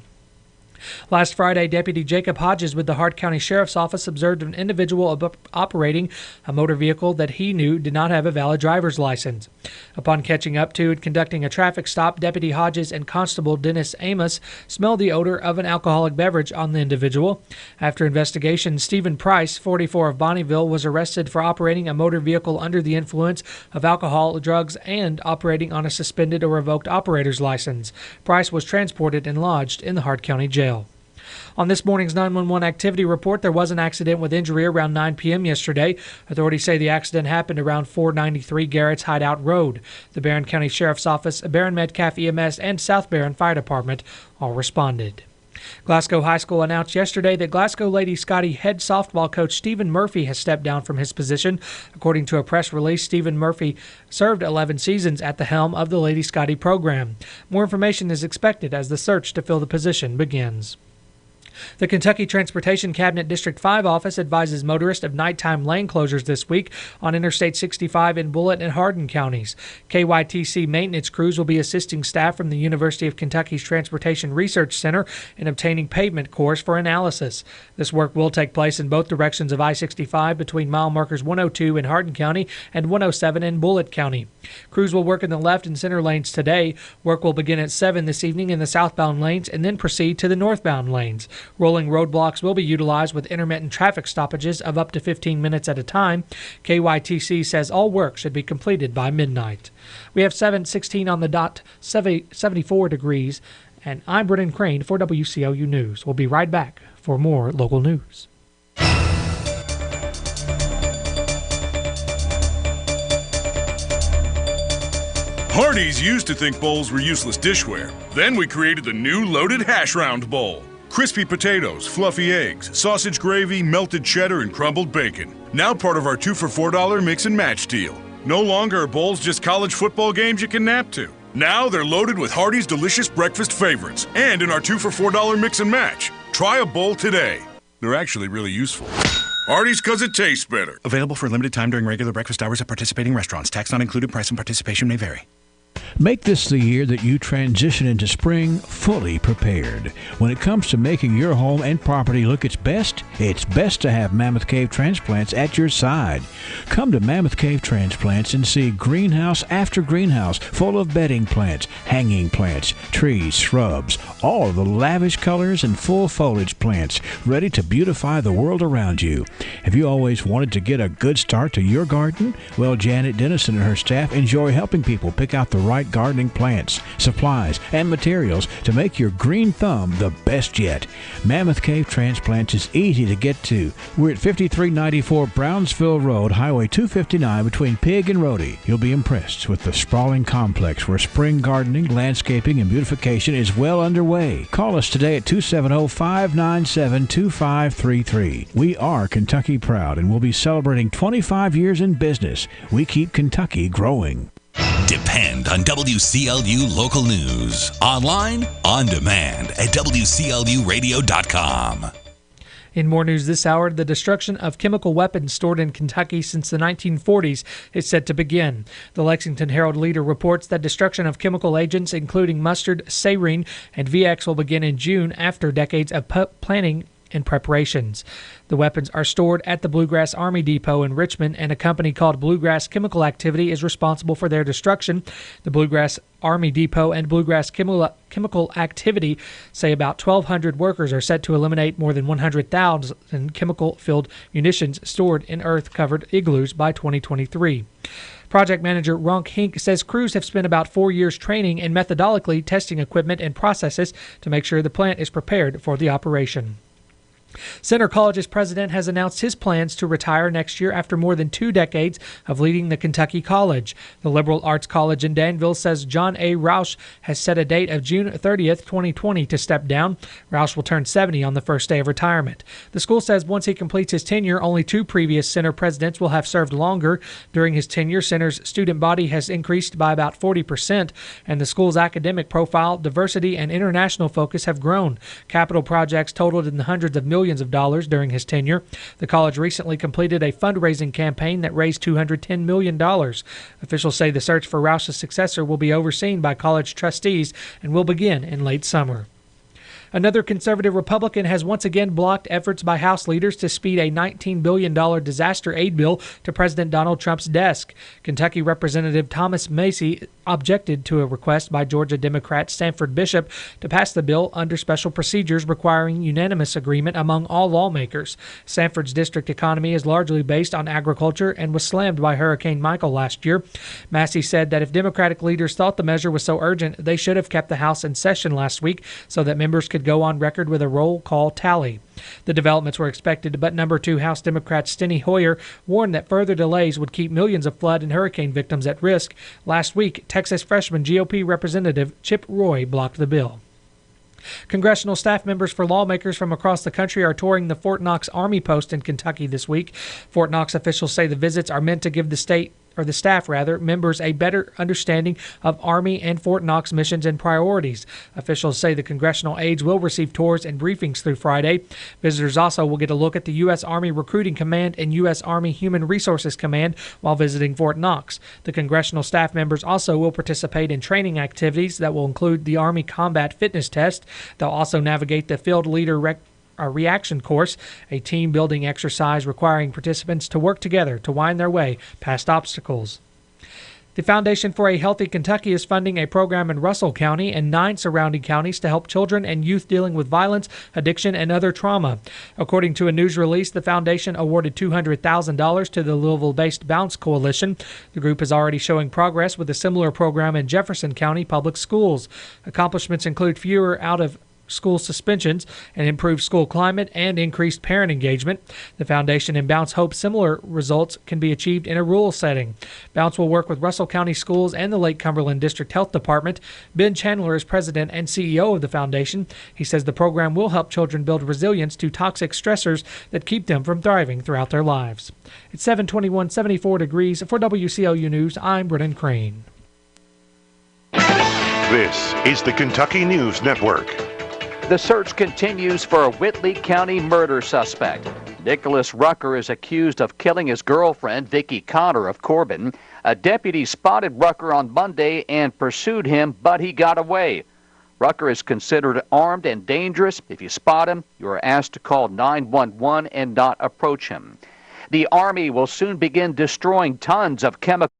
Last Friday, Deputy Jacob Hodges with the Hart County Sheriff's Office observed an individual operating a motor vehicle that he knew did not have a valid driver's license. Upon catching up to and conducting a traffic stop, Deputy Hodges and Constable Dennis Amos smelled the odor of an alcoholic beverage on the individual. After investigation, Stephen Price, 44 of Bonneville, was arrested for operating a motor vehicle under the influence of alcohol, drugs, and operating on a suspended or revoked operator's license. Price was transported and lodged in the Hart County Jail. On this morning's 911 activity report, there was an accident with injury around 9 p.m. yesterday. Authorities say the accident happened around 493 Garrett's Hideout Road. The Barron County Sheriff's Office, Barron Metcalf EMS, and South Barron Fire Department all responded. Glasgow High School announced yesterday that Glasgow Lady Scotty head softball coach Stephen Murphy has stepped down from his position. According to a press release, Stephen Murphy served 11 seasons at the helm of the Lady Scotty program. More information is expected as the search to fill the position begins. The Kentucky Transportation Cabinet District 5 office advises motorists of nighttime lane closures this week on Interstate 65 in Bullitt and Hardin counties. KYTC maintenance crews will be assisting staff from the University of Kentucky's Transportation Research Center in obtaining pavement cores for analysis. This work will take place in both directions of I-65 between mile markers 102 in Hardin County and 107 in Bullitt County. Crews will work in the left and center lanes today. Work will begin at 7 this evening in the southbound lanes and then proceed to the northbound lanes. Rolling roadblocks will be utilized with intermittent traffic stoppages of up to 15 minutes at a time. KYTC says all work should be completed by midnight. We have 7:16 on the dot, 74 degrees, and I'm Brennan Crane for WCLU News. We'll be right back for more local news. Hardee's used to think bowls were useless dishware. Then we created the new Loaded Hash Round Bowl. Crispy potatoes, fluffy eggs, sausage gravy, melted cheddar, and crumbled bacon. Now part of our 2 for $4 mix and match deal. No longer are bowls just college football games you can nap to. Now they're loaded with Hardee's delicious breakfast favorites and in our 2 for $4 mix and match. Try a bowl today. They're actually really useful. Hardee's because it tastes better. Available for a limited time during regular breakfast hours at participating restaurants. Tax not included. Price and participation may vary. Make this the year that you transition into spring fully prepared. When it comes to making your home and property look its best to have Mammoth Cave Transplants at your side. Come to Mammoth Cave Transplants and see greenhouse after greenhouse full of bedding plants, hanging plants, trees, shrubs, all of the lavish colors and full foliage plants ready to beautify the world around you. Have you always wanted to get a good start to your garden? Well, Janet Dennison and her staff enjoy helping people pick out the right gardening plants, supplies, and materials to make your green thumb the best yet. Mammoth Cave Transplants is easy to get to. We're at 5394 Brownsville Road, Highway 259 between Pig and Rhodey. You'll be impressed with the sprawling complex where spring gardening, landscaping, and beautification is well underway. Call us today at 270-597-2533. We are Kentucky proud and we'll be celebrating 25 years in business. We keep Kentucky growing. Depend on WCLU local news. Online, on demand at WCLUradio.com. In more news this hour, the destruction of chemical weapons stored in Kentucky since the 1940s is set to begin. The Lexington Herald-Leader reports that destruction of chemical agents, including mustard, sarin, and VX, will begin in June after decades of planning and preparations. The weapons are stored at the Bluegrass Army Depot in Richmond, and a company called Bluegrass Chemical Activity is responsible for their destruction. The Bluegrass Army Depot and Bluegrass Chemical Activity say about 1,200 workers are set to eliminate more than 100,000 chemical-filled munitions stored in earth-covered igloos by 2023. Project manager Ronk Hink says crews have spent about 4 years training and methodically testing equipment and processes to make sure the plant is prepared for the operation. Centre College's president has announced his plans to retire next year after more than 2 decades of leading the Kentucky College. The Liberal Arts College in Danville says John A. Roush has set a date of June 30th, 2020 to step down. Roush will turn 70 on the first day of retirement. The school says once he completes his tenure, only 2 previous Centre presidents will have served longer. During his tenure, Centre's student body has increased by about 40%, and the school's academic profile, diversity, and international focus have grown. Capital projects totaled in the hundreds of millions of dollars during his tenure. The college recently completed a fundraising campaign that raised $210 million. Officials say the search for Roush's successor will be overseen by college trustees and will begin in late summer. Another conservative Republican has once again blocked efforts by House leaders to speed a $19 billion disaster aid bill to President Donald Trump's desk. Kentucky Representative Thomas Macy objected to a request by Georgia Democrat Sanford Bishop to pass the bill under special procedures requiring unanimous agreement among all lawmakers. Sanford's district economy is largely based on agriculture and was slammed by Hurricane Michael last year. Massey said that if Democratic leaders thought the measure was so urgent, they should have kept the House in session last week so that members could go on record with a roll call tally. The developments were expected, but number 2 House Democrat Steny Hoyer warned that further delays would keep millions of flood and hurricane victims at risk. Last week, Texas freshman GOP Representative Chip Roy blocked the bill. Congressional staff members for lawmakers from across the country are touring the Fort Knox Army Post in Kentucky this week. Fort Knox officials say the visits are meant to give the staff members a better understanding of Army and Fort Knox missions and priorities. Officials say the congressional aides will receive tours and briefings through Friday. Visitors also will get a look at the U.S. Army Recruiting Command and U.S. Army Human Resources Command while visiting Fort Knox. The congressional staff members also will participate in training activities that will include the Army Combat Fitness Test. They'll also navigate the Field Leader Reaction Course, a team-building exercise requiring participants to work together to wind their way past obstacles. The Foundation for a Healthy Kentucky is funding a program in Russell County and 9 surrounding counties to help children and youth dealing with violence, addiction, and other trauma. According to a news release, the foundation awarded $200,000 to the Louisville-based Bounce Coalition. The group is already showing progress with a similar program in Jefferson County Public Schools. Accomplishments include fewer out-of-school suspensions, an improved school climate, and increased parent engagement. The foundation and Bounce hope similar results can be achieved in a rural setting. Bounce will work with Russell County Schools and the Lake Cumberland District Health Department. Ben Chandler is president and CEO of the foundation. He says the program will help children build resilience to toxic stressors that keep them from thriving throughout their lives. It's 7:21, 74 degrees. For WCLU News, I'm Brennan Crane. This is the Kentucky News Network. The search continues for a Whitley County murder suspect. Nicholas Rucker is accused of killing his girlfriend, Vicki Connor of Corbin. A deputy spotted Rucker on Monday and pursued him, but he got away. Rucker is considered armed and dangerous. If you spot him, you are asked to call 911 and not approach him. The Army will soon begin destroying tons of chemicals.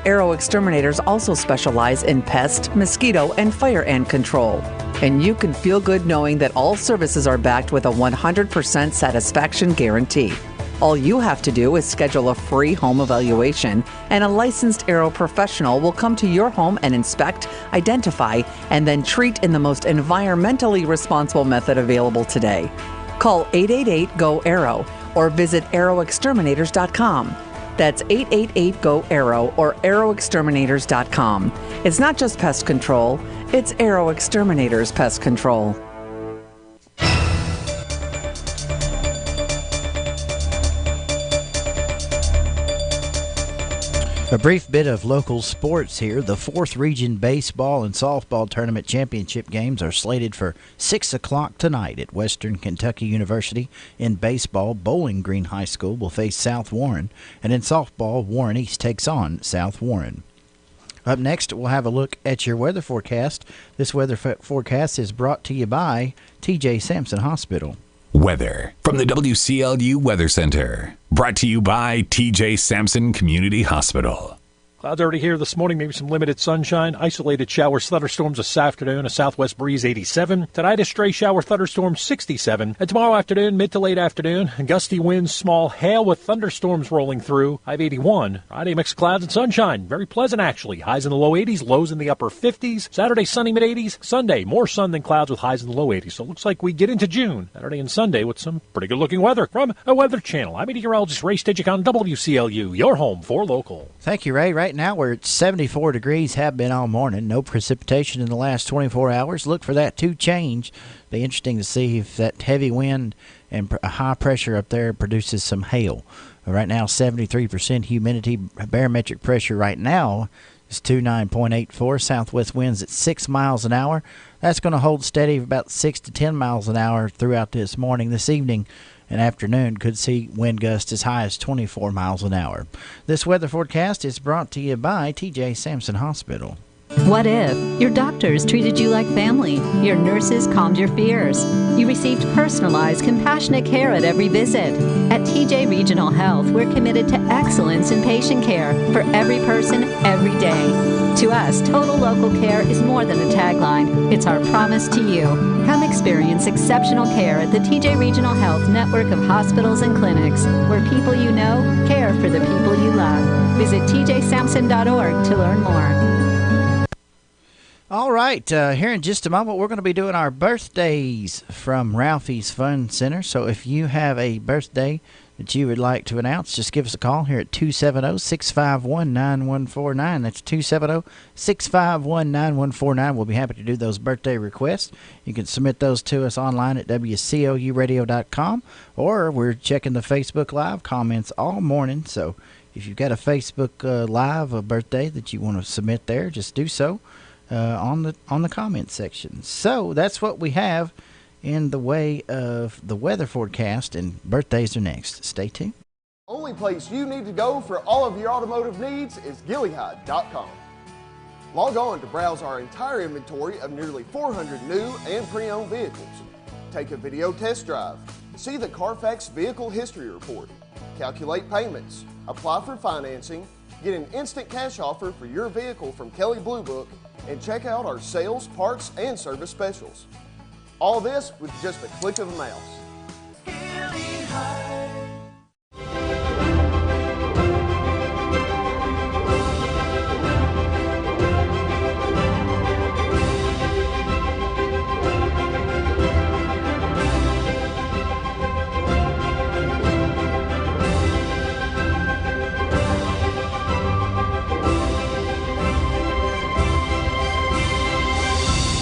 Arrow Exterminators also specialize in pest, mosquito, and fire ant control. And you can feel good knowing that all services are backed with a 100% satisfaction guarantee. All you have to do is schedule a free home evaluation, and a licensed Arrow professional will come to your home and inspect, identify, and then treat in the most environmentally responsible method available today. Call 888-GO-ARROW or visit arrowexterminators.com. That's 888-GO-ARROW or arrowexterminators.com. It's not just pest control, it's Arrow Exterminators Pest Control. A brief bit of local sports here. The 4th Region Baseball and Softball Tournament Championship games are slated for 6 o'clock tonight at Western Kentucky University. In baseball, Bowling Green High School will face South Warren, and in softball, Warren East takes on South Warren. Up next, we'll have a look at your weather forecast. This weather forecast is brought to you by TJ Sampson Hospital. Weather from the WCLU Weather Center. Brought to you by TJ Sampson Community Hospital. Clouds already here this morning, maybe some limited sunshine. Isolated showers, thunderstorms this afternoon. A southwest breeze, 87. Tonight, a stray shower, thunderstorm, 67. And tomorrow afternoon, mid to late afternoon, gusty winds, small hail with thunderstorms rolling through. High of 81. Friday, mixed clouds and sunshine. Very pleasant, actually. Highs in the low 80s, lows in the upper 50s. Saturday, sunny mid-80s. Sunday, more sun than clouds with highs in the low 80s. So it looks like we get into June, Saturday and Sunday, with some pretty good-looking weather. From a Weather Channel, I'm meteorologist Ray Stidgick on WCLU, your home for local. Thank you, Ray. Right now we're at 74 degrees, have been all morning. No precipitation in the last 24 hours. Look for that to change. Be interesting to see if that heavy wind and high pressure up there produces some hail. Right now, 73% humidity. Barometric pressure right now is 29.84. Southwest winds at 6 miles an hour. That's going to hold steady for about 6 to 10 miles an hour throughout this morning. This evening and afternoon could see wind gusts as high as 24 miles an hour. This weather forecast is brought to you by TJ Sampson Hospital. What if your doctors treated you like family? Your nurses calmed your fears. You received personalized, compassionate care at every visit. At TJ Regional Health, we're committed to excellence in patient care for every person, every day. To us, total local care is more than a tagline. It's our promise to you. Come experience exceptional care at the TJ Regional Health network of hospitals and clinics, where people you know care for the people you love. Visit tjsampson.org to learn more. All right, here in just a moment, we're going to be doing our birthdays from Ralphie's Fun Center. So if you have a birthday that you would like to announce, just give us a call here at 270-651-9149. That's 270-651-9149. We'll be happy to do those birthday requests. You can submit those to us online at WCLUradio.com, or we're checking the Facebook Live comments all morning. So if you've got a Facebook Live a birthday that you want to submit there, just do so. On the comments section. So that's what we have in the way of the weather forecast, and birthdays are next. Stay tuned. Only place you need to go for all of your automotive needs is Gillyhide.com. Log on to browse our entire inventory of nearly 400 new and pre-owned vehicles. Take a video test drive. See the Carfax Vehicle History Report. Calculate payments. Apply for financing. Get an instant cash offer for your vehicle from Kelley Blue Book, and check out our sales, parts, and service specials. All this with just a click of a mouse.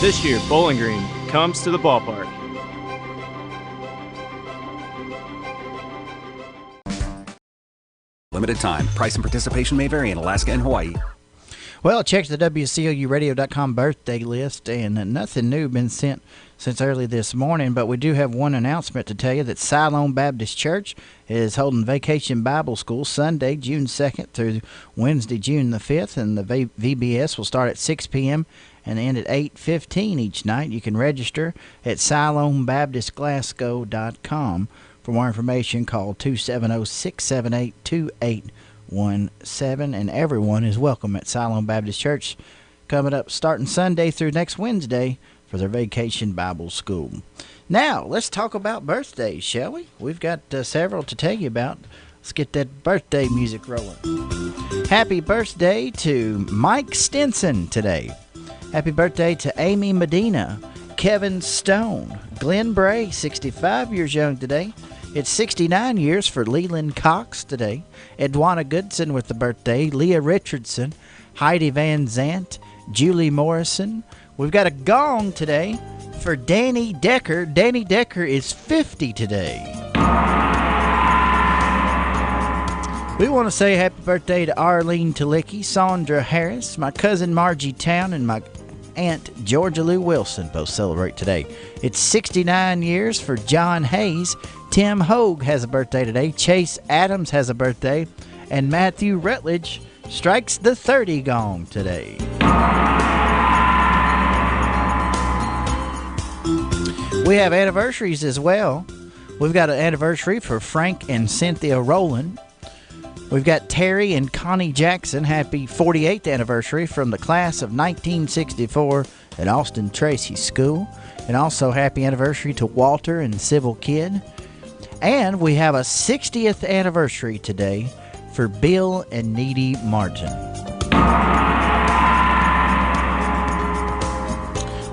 This year, Bowling Green comes to the ballpark. Limited time. Price and participation may vary in Alaska and Hawaii. Well, check the WCLUradio.com birthday list, and nothing new been sent since early this morning, but we do have one announcement to tell you that Siloam Baptist Church is holding Vacation Bible School Sunday, June 2nd through Wednesday, June the 5th, and the VBS will start at 6 p.m. and end at 8:15 each night. You can register at SiloamBaptistGlasgow.com. For more information, call 270-678-2817, and everyone is welcome at Siloam Baptist Church coming up starting Sunday through next Wednesday for their Vacation Bible School. Now, let's talk about birthdays, shall we? We've got several to tell you about. Let's get that birthday music rolling. Happy birthday to Mike Stinson today. Happy birthday to Amy Medina, Kevin Stone, Glenn Bray, 65 years young today, It's 69 years for Leland Cox today. Edwana Goodson with the birthday. Leah Richardson, Heidi Van Zant, Julie Morrison. We've got a gong today for Danny Decker. Danny Decker is 50 today. We want to say happy birthday to Arlene Talicki, Sandra Harris, my cousin Margie Town, and my aunt Georgia Lou Wilson both celebrate today. It's 69 years for John Hayes. Tim Hogue has a birthday today. Chase Adams has a birthday. And Matthew Rutledge strikes the 30 gong today. We have anniversaries as well. We've got an anniversary for Frank and Cynthia Rowland. We've got Terry and Connie Jackson. Happy 48th anniversary from the class of 1964 at Austin Tracy School. And also happy anniversary to Walter and Sybil Kidd. And we have a 60th anniversary today for Bill and Needy Martin.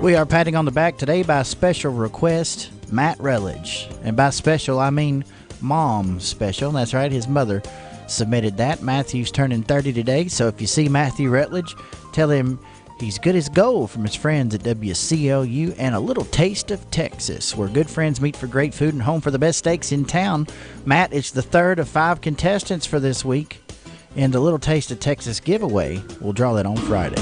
We are patting on the back today by special request, Matt Rutledge. And by special, I mean mom special. That's right, his mother submitted that. Matthew's turning 30 today, so if you see Matthew Rutledge, tell him he's good as gold from his friends at WCLU and a little taste of Texas, where good friends meet for great food and home for the best steaks in town. Matt, it's the third of 5 contestants for this week, and the little taste of Texas giveaway, we'll draw that on Friday.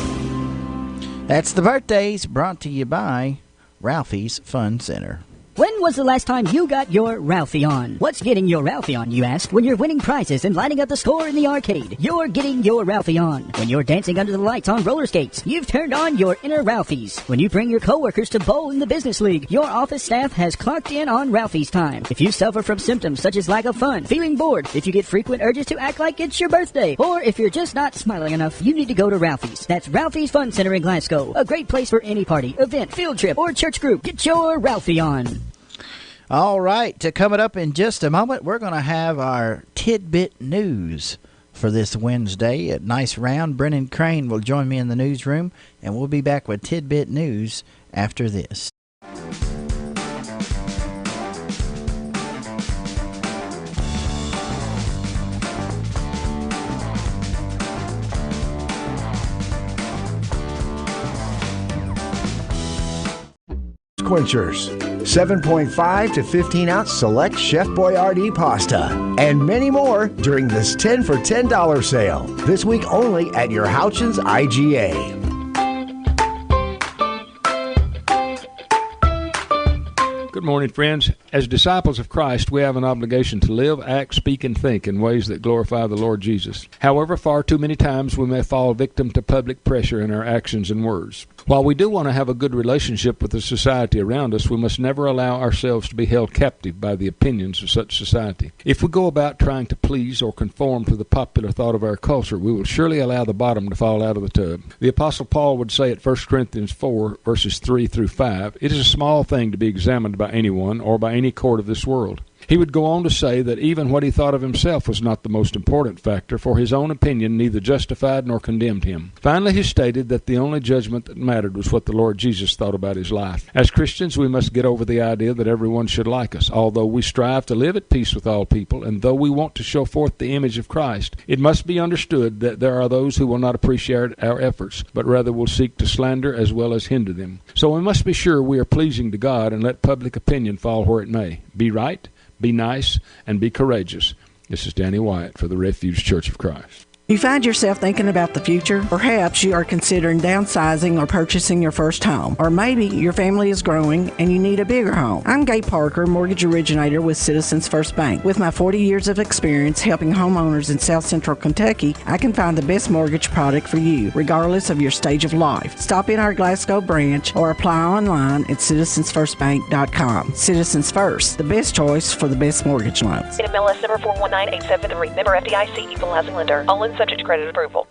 That's the birthdays, brought to you by Ralphie's Fun Center. When was the last time you got your Ralphie on? What's getting your Ralphie on, you ask? When you're winning prizes and lighting up the score in the arcade, you're getting your Ralphie on. When you're dancing under the lights on roller skates, you've turned on your inner Ralphies. When you bring your coworkers to bowl in the business league, your office staff has clocked in on Ralphie's time. If you suffer from symptoms such as lack of fun, feeling bored, if you get frequent urges to act like it's your birthday, or if you're just not smiling enough, you need to go to Ralphie's. That's Ralphie's Fun Center in Glasgow. A great place for any party, event, field trip, or church group. Get your Ralphie on. All right, to coming up in just a moment, we're going to have our tidbit news for this Wednesday at Nice Round. Brennan Crane will join me in the newsroom, and we'll be back with tidbit news after this. Quenchers, 7.5 to 15 ounce select Chef Boyardee pasta, and many more during this 10 for $10 sale. This week only at your Houchins IGA. Good morning, friends. As disciples of Christ, we have an obligation to live, act, speak, and think in ways that glorify the Lord Jesus. However, far too many times we may fall victim to public pressure in our actions and words. While we do want to have a good relationship with the society around us, we must never allow ourselves to be held captive by the opinions of such society. If we go about trying to please or conform to the popular thought of our culture, we will surely allow the bottom to fall out of the tub. The Apostle Paul would say at 1 Corinthians 4, verses 3 through 5, "It is a small thing to be examined by anyone or by any court of this world." He would go on to say that even what he thought of himself was not the most important factor, for his own opinion neither justified nor condemned him. Finally, he stated that the only judgment that mattered was what the Lord Jesus thought about his life. As Christians, we must get over the idea that everyone should like us. Although we strive to live at peace with all people, and though we want to show forth the image of Christ, it must be understood that there are those who will not appreciate our efforts, but rather will seek to slander as well as hinder them. So we must be sure we are pleasing to God and let public opinion fall where it may. Be right, be nice, and be courageous. This is Danny Wyatt for the Refuge Church of Christ. You find yourself thinking about the future? Perhaps you are considering downsizing or purchasing your first home. Or maybe your family is growing and you need a bigger home. I'm Gay Parker, mortgage originator with Citizens First Bank. With my 40 years of experience helping homeowners in South Central Kentucky, I can find the best mortgage product for you, regardless of your stage of life. Stop in our Glasgow branch or apply online at citizensfirstbank.com. Citizens First, the best choice for the best mortgage loans. MLS number 419873. Member FDIC, equal housing lender. All in subject to credit approval.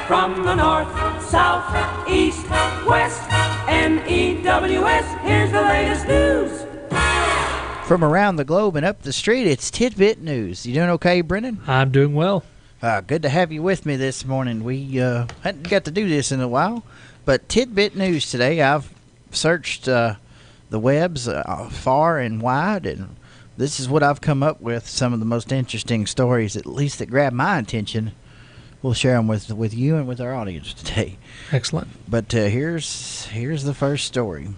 From the north, south, east, west, NEWS, here's the latest news. From around the globe and up the street, it's Tidbit News. You doing okay, Brendan? I'm doing well. Good to have you with me this morning. We hadn't got to do this in a while, but Tidbit News today. I've searched the webs far and wide and this is what I've come up with. Some of the most interesting stories, at least that grab my attention. We'll share them with you and with our audience today. Excellent. But here's the first story.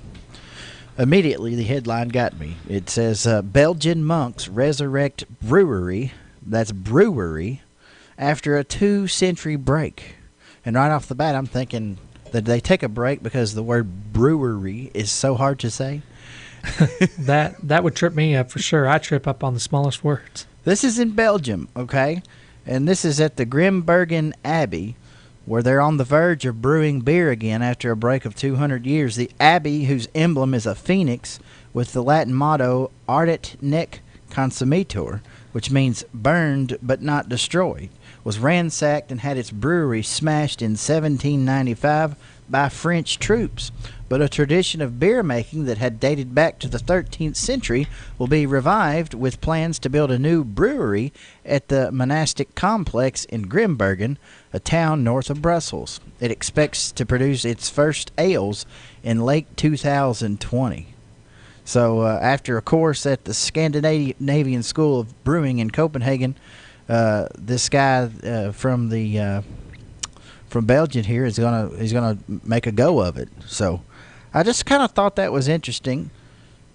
Immediately, the headline got me. It says, Belgian monks resurrect brewery, that's brewery, after a 2-century break. And right off the bat, I'm thinking that they take a break because the word brewery is so hard to say. That would trip me up for sure. I trip up on the smallest words. This is in Belgium, okay? And this is at the Grimbergen Abbey, where they're on the verge of brewing beer again after a break of 200 years. The abbey, whose emblem is a phoenix with the Latin motto Ardet nec consumitur, which means burned but not destroyed, was ransacked and had its brewery smashed in 1795 by French troops. But a tradition of beer making that had dated back to the 13th century will be revived, with plans to build a new brewery at the monastic complex in Grimbergen, a town north of Brussels. It expects to produce its first ales in late 2020. So after a course at the Scandinavian School of Brewing in Copenhagen, this guy from Belgium here is gonna make a go of it. So I just kind of thought that was interesting.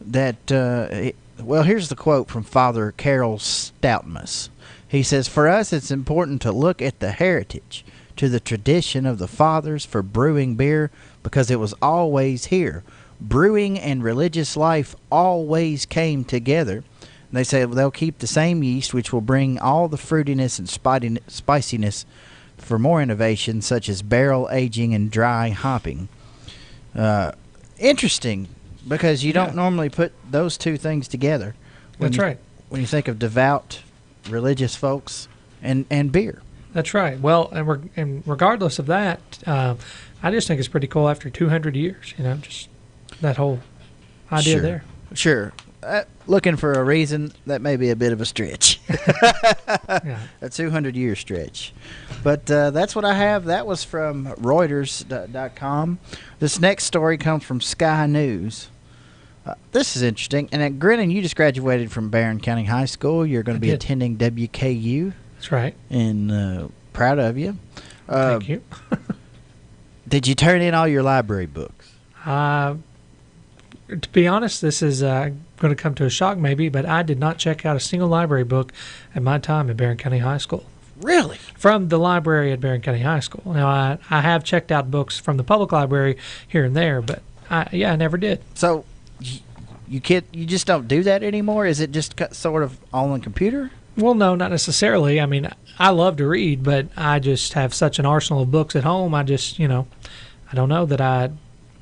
That here's the quote from Father Carol Stoutmus. He says, "For us, it's important to look at the heritage, to the tradition of the fathers for brewing beer, because it was always here. Brewing and religious life always came together." And they say they'll keep the same yeast, which will bring all the fruitiness and spiciness for more innovation, such as barrel aging and dry hopping. Interesting, because you don't normally put those two things together. That's right. When you think of devout religious folks and beer. That's right. Well, and regardless of that, I just think it's pretty cool after 200 years, just that whole idea there. Sure. Looking for a reason, that may be a bit of a stretch. Yeah. A 200-year stretch. But that's what I have. That was from Reuters.com. This next story comes from Sky News. This is interesting. And Grinning, you just graduated from Barron County High School. You're going to be attending WKU. That's right. And proud of you. Thank you. Did you turn in all your library books? To be honest, this is going to come to a shock maybe, but I did not check out a single library book at my time at Barron County High School. Really? From the library at Barron County High School. Now, I have checked out books from the public library here and there, but I never did. So you just don't do that anymore? Is it just sort of all on the computer? Well, no, not necessarily. I mean, I love to read, but I just have such an arsenal of books at home. I just, I don't know that I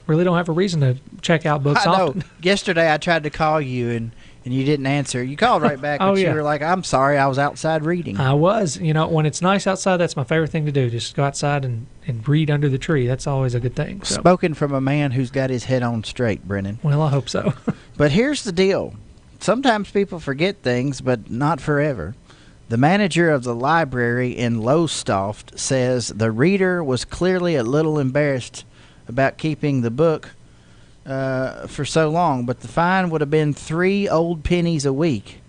really don't have a reason to check out books often. Yesterday I tried to call you and you didn't answer. You called right back, but you were like, "I'm sorry, I was outside reading." I was. When it's nice outside, that's my favorite thing to do. Just go outside and read under the tree. That's always a good thing. So. Spoken from a man who's got his head on straight, Brennan. Well, I hope so. But here's the deal. Sometimes people forget things, but not forever. The manager of the library in Lowestoft says the reader was clearly a little embarrassed about keeping the book for so long, but the fine would have been 3 old pennies a week.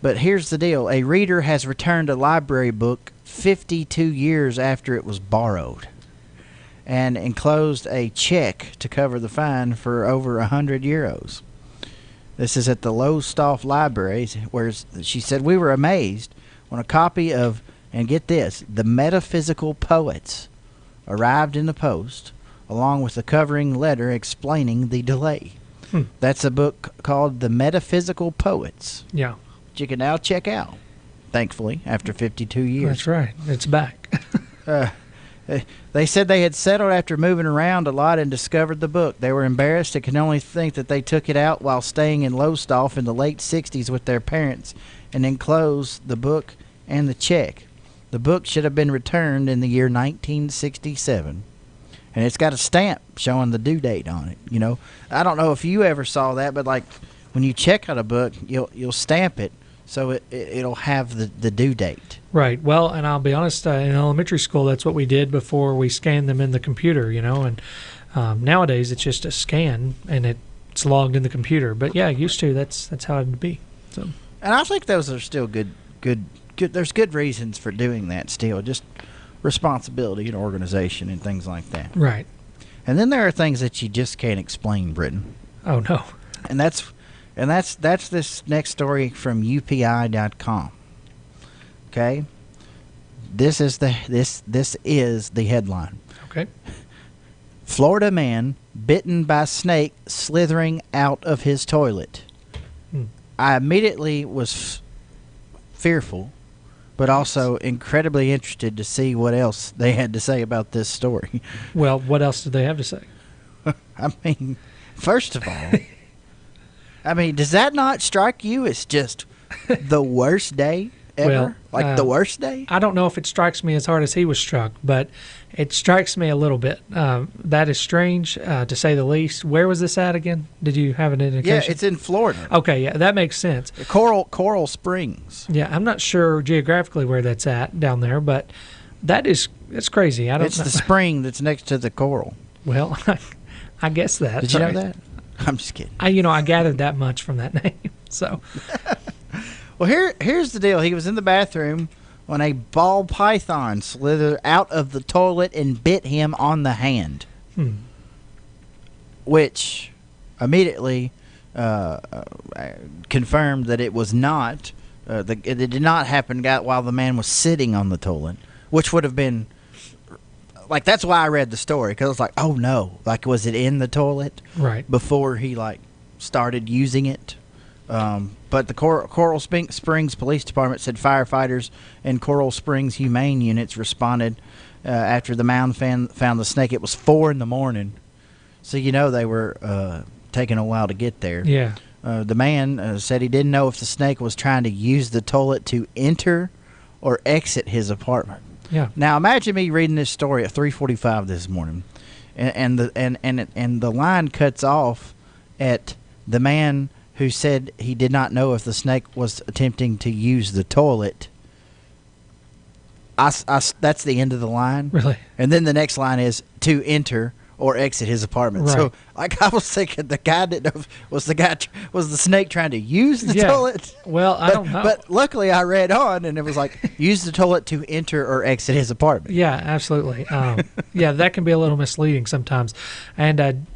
But here's the deal. A reader has returned a library book 52 years after it was borrowed and enclosed a check to cover the fine for over €100. This is at the Lowestoft Library, where she said, "We were amazed when a copy of," and get this, "The Metaphysical Poets" arrived in the post, along with a covering letter explaining the delay. That's a book called The Metaphysical Poets. Yeah. Which you can now check out, thankfully, after 52 years. That's right. It's back. They said they had settled after moving around a lot and discovered the book. They were embarrassed and can only think that they took it out while staying in Lowestoft in the late 60s with their parents and enclosed the book and the check. The book should have been returned in the year 1967. And it's got a stamp showing the due date on it. I don't know if you ever saw that, but like when you check out a book, you'll stamp it so it'll have the due date. Right. Well, and I'll be honest, in elementary school, that's what we did before we scanned them in the computer, and nowadays it's just a scan, and it it's logged in the computer. But yeah, used to. That's how it'd be. So. And I think those are still good. There's good reasons for doing that still. Just responsibility and organization and things like that. Right. And then there are things that you just can't explain, Britton. Oh no. And that's this next story from UPI.com. Okay. This is the headline. Okay. Florida man bitten by snake slithering out of his toilet. I immediately was fearful, but also incredibly interested to see what else they had to say about this story. Well, what else did they have to say? I mean, first of all, does that not strike you as just the worst day ever? Well, the worst day? I don't know if it strikes me as hard as he was struck, but it strikes me a little bit. That is strange, to say the least. Where was this at again? Did you have an indication? Yeah, it's in Florida. Okay, yeah, that makes sense. Coral Springs. Yeah, I'm not sure geographically where that's at down there, but it's crazy. It's the spring that's next to the coral. Well, I guess that. Did you know that? I'm just kidding. I gathered that much from that name. So. Well, here's the deal. He was in the bathroom when a ball python slithered out of the toilet and bit him on the hand, which immediately confirmed that it was not. It did not happen while the man was sitting on the toilet, which would have been like, that's why I read the story, because I was like, oh no, like, was it in the toilet right before he started using it? But the Coral Springs Police Department said firefighters and Coral Springs Humane Units responded after the mound found the snake. It was 4 a.m, so they were taking a while to get there. Yeah. The man said he didn't know if the snake was trying to use the toilet to enter or exit his apartment. Yeah. Now imagine me reading this story at 3:45 this morning, and the line cuts off at the man who said he did not know if the snake was attempting to use the toilet. That's the end of the line. Really? And then the next line is to enter or exit his apartment. Right. So, I was thinking the guy didn't know, was the snake trying to use the toilet? Well, I don't know. But luckily I read on, and it was like, use the toilet to enter or exit his apartment. Yeah, absolutely. Yeah, that can be a little misleading sometimes. And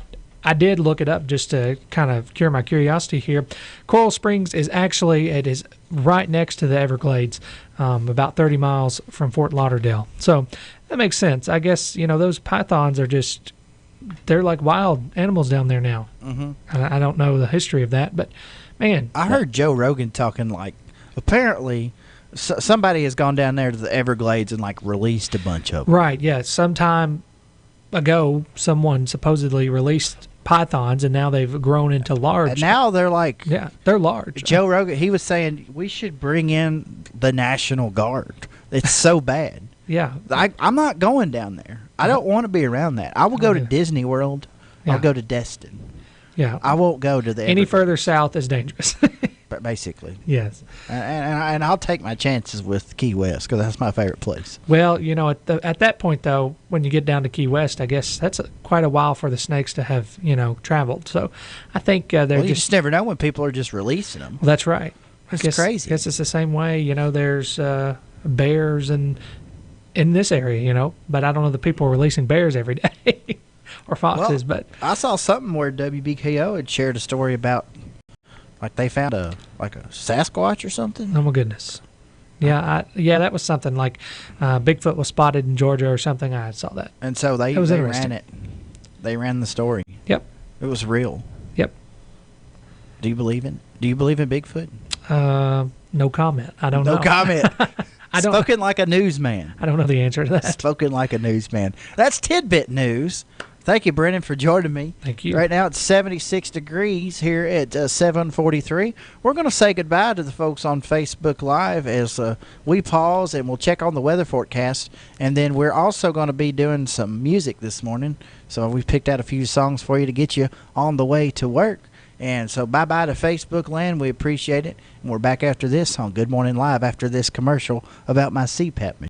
I did look it up just to kind of cure my curiosity here. Coral Springs is right next to the Everglades, about 30 miles from Fort Lauderdale. So that makes sense. I guess, those pythons are they're like wild animals down there now. Mm-hmm. I don't know the history of that, but man. I heard Joe Rogan talking apparently somebody has gone down there to the Everglades and released a bunch of them. Right, yeah. Sometime ago, someone supposedly released pythons, and now they've grown into large. And now they're they're large. Joe Rogan, he was saying we should bring in the National Guard. It's so bad. Yeah. I'm not going down there. I don't want to be around that. I will go to Disney World. Yeah. I'll go to Destin. Yeah. I won't go to the any further south is dangerous. But basically. Yes. And I'll take my chances with Key West because that's my favorite place. Well, at that point, though, when you get down to Key West, I guess that's quite a while for the snakes to have, traveled. So I think they're you just never know when people are just releasing them. Well, that's right. It's crazy. I guess it's the same way, there's bears in this area, but I don't know the people releasing bears every day or foxes. Well, but I saw something where WBKO had shared a story about they found a Sasquatch or something. Oh my goodness! Yeah, that was something like Bigfoot was spotted in Georgia or something. I saw that, and so they ran it. They ran the story. Yep, it was real. Yep. Do you believe in Bigfoot? No comment. I don't know. No comment. Spoken like a newsman. I don't know the answer to that. Spoken like a newsman. That's Tidbit News. Thank you, Brennan, for joining me. Thank you. Right now it's 76 degrees here at 7:43. We're going to say goodbye to the folks on Facebook Live as we pause, and we'll check on the weather forecast. And then we're also going to be doing some music this morning. So we've picked out a few songs for you to get you on the way to work. And so bye-bye to Facebook land. We appreciate it. And we're back after this on Good Morning Live after this commercial about my CPAP machine.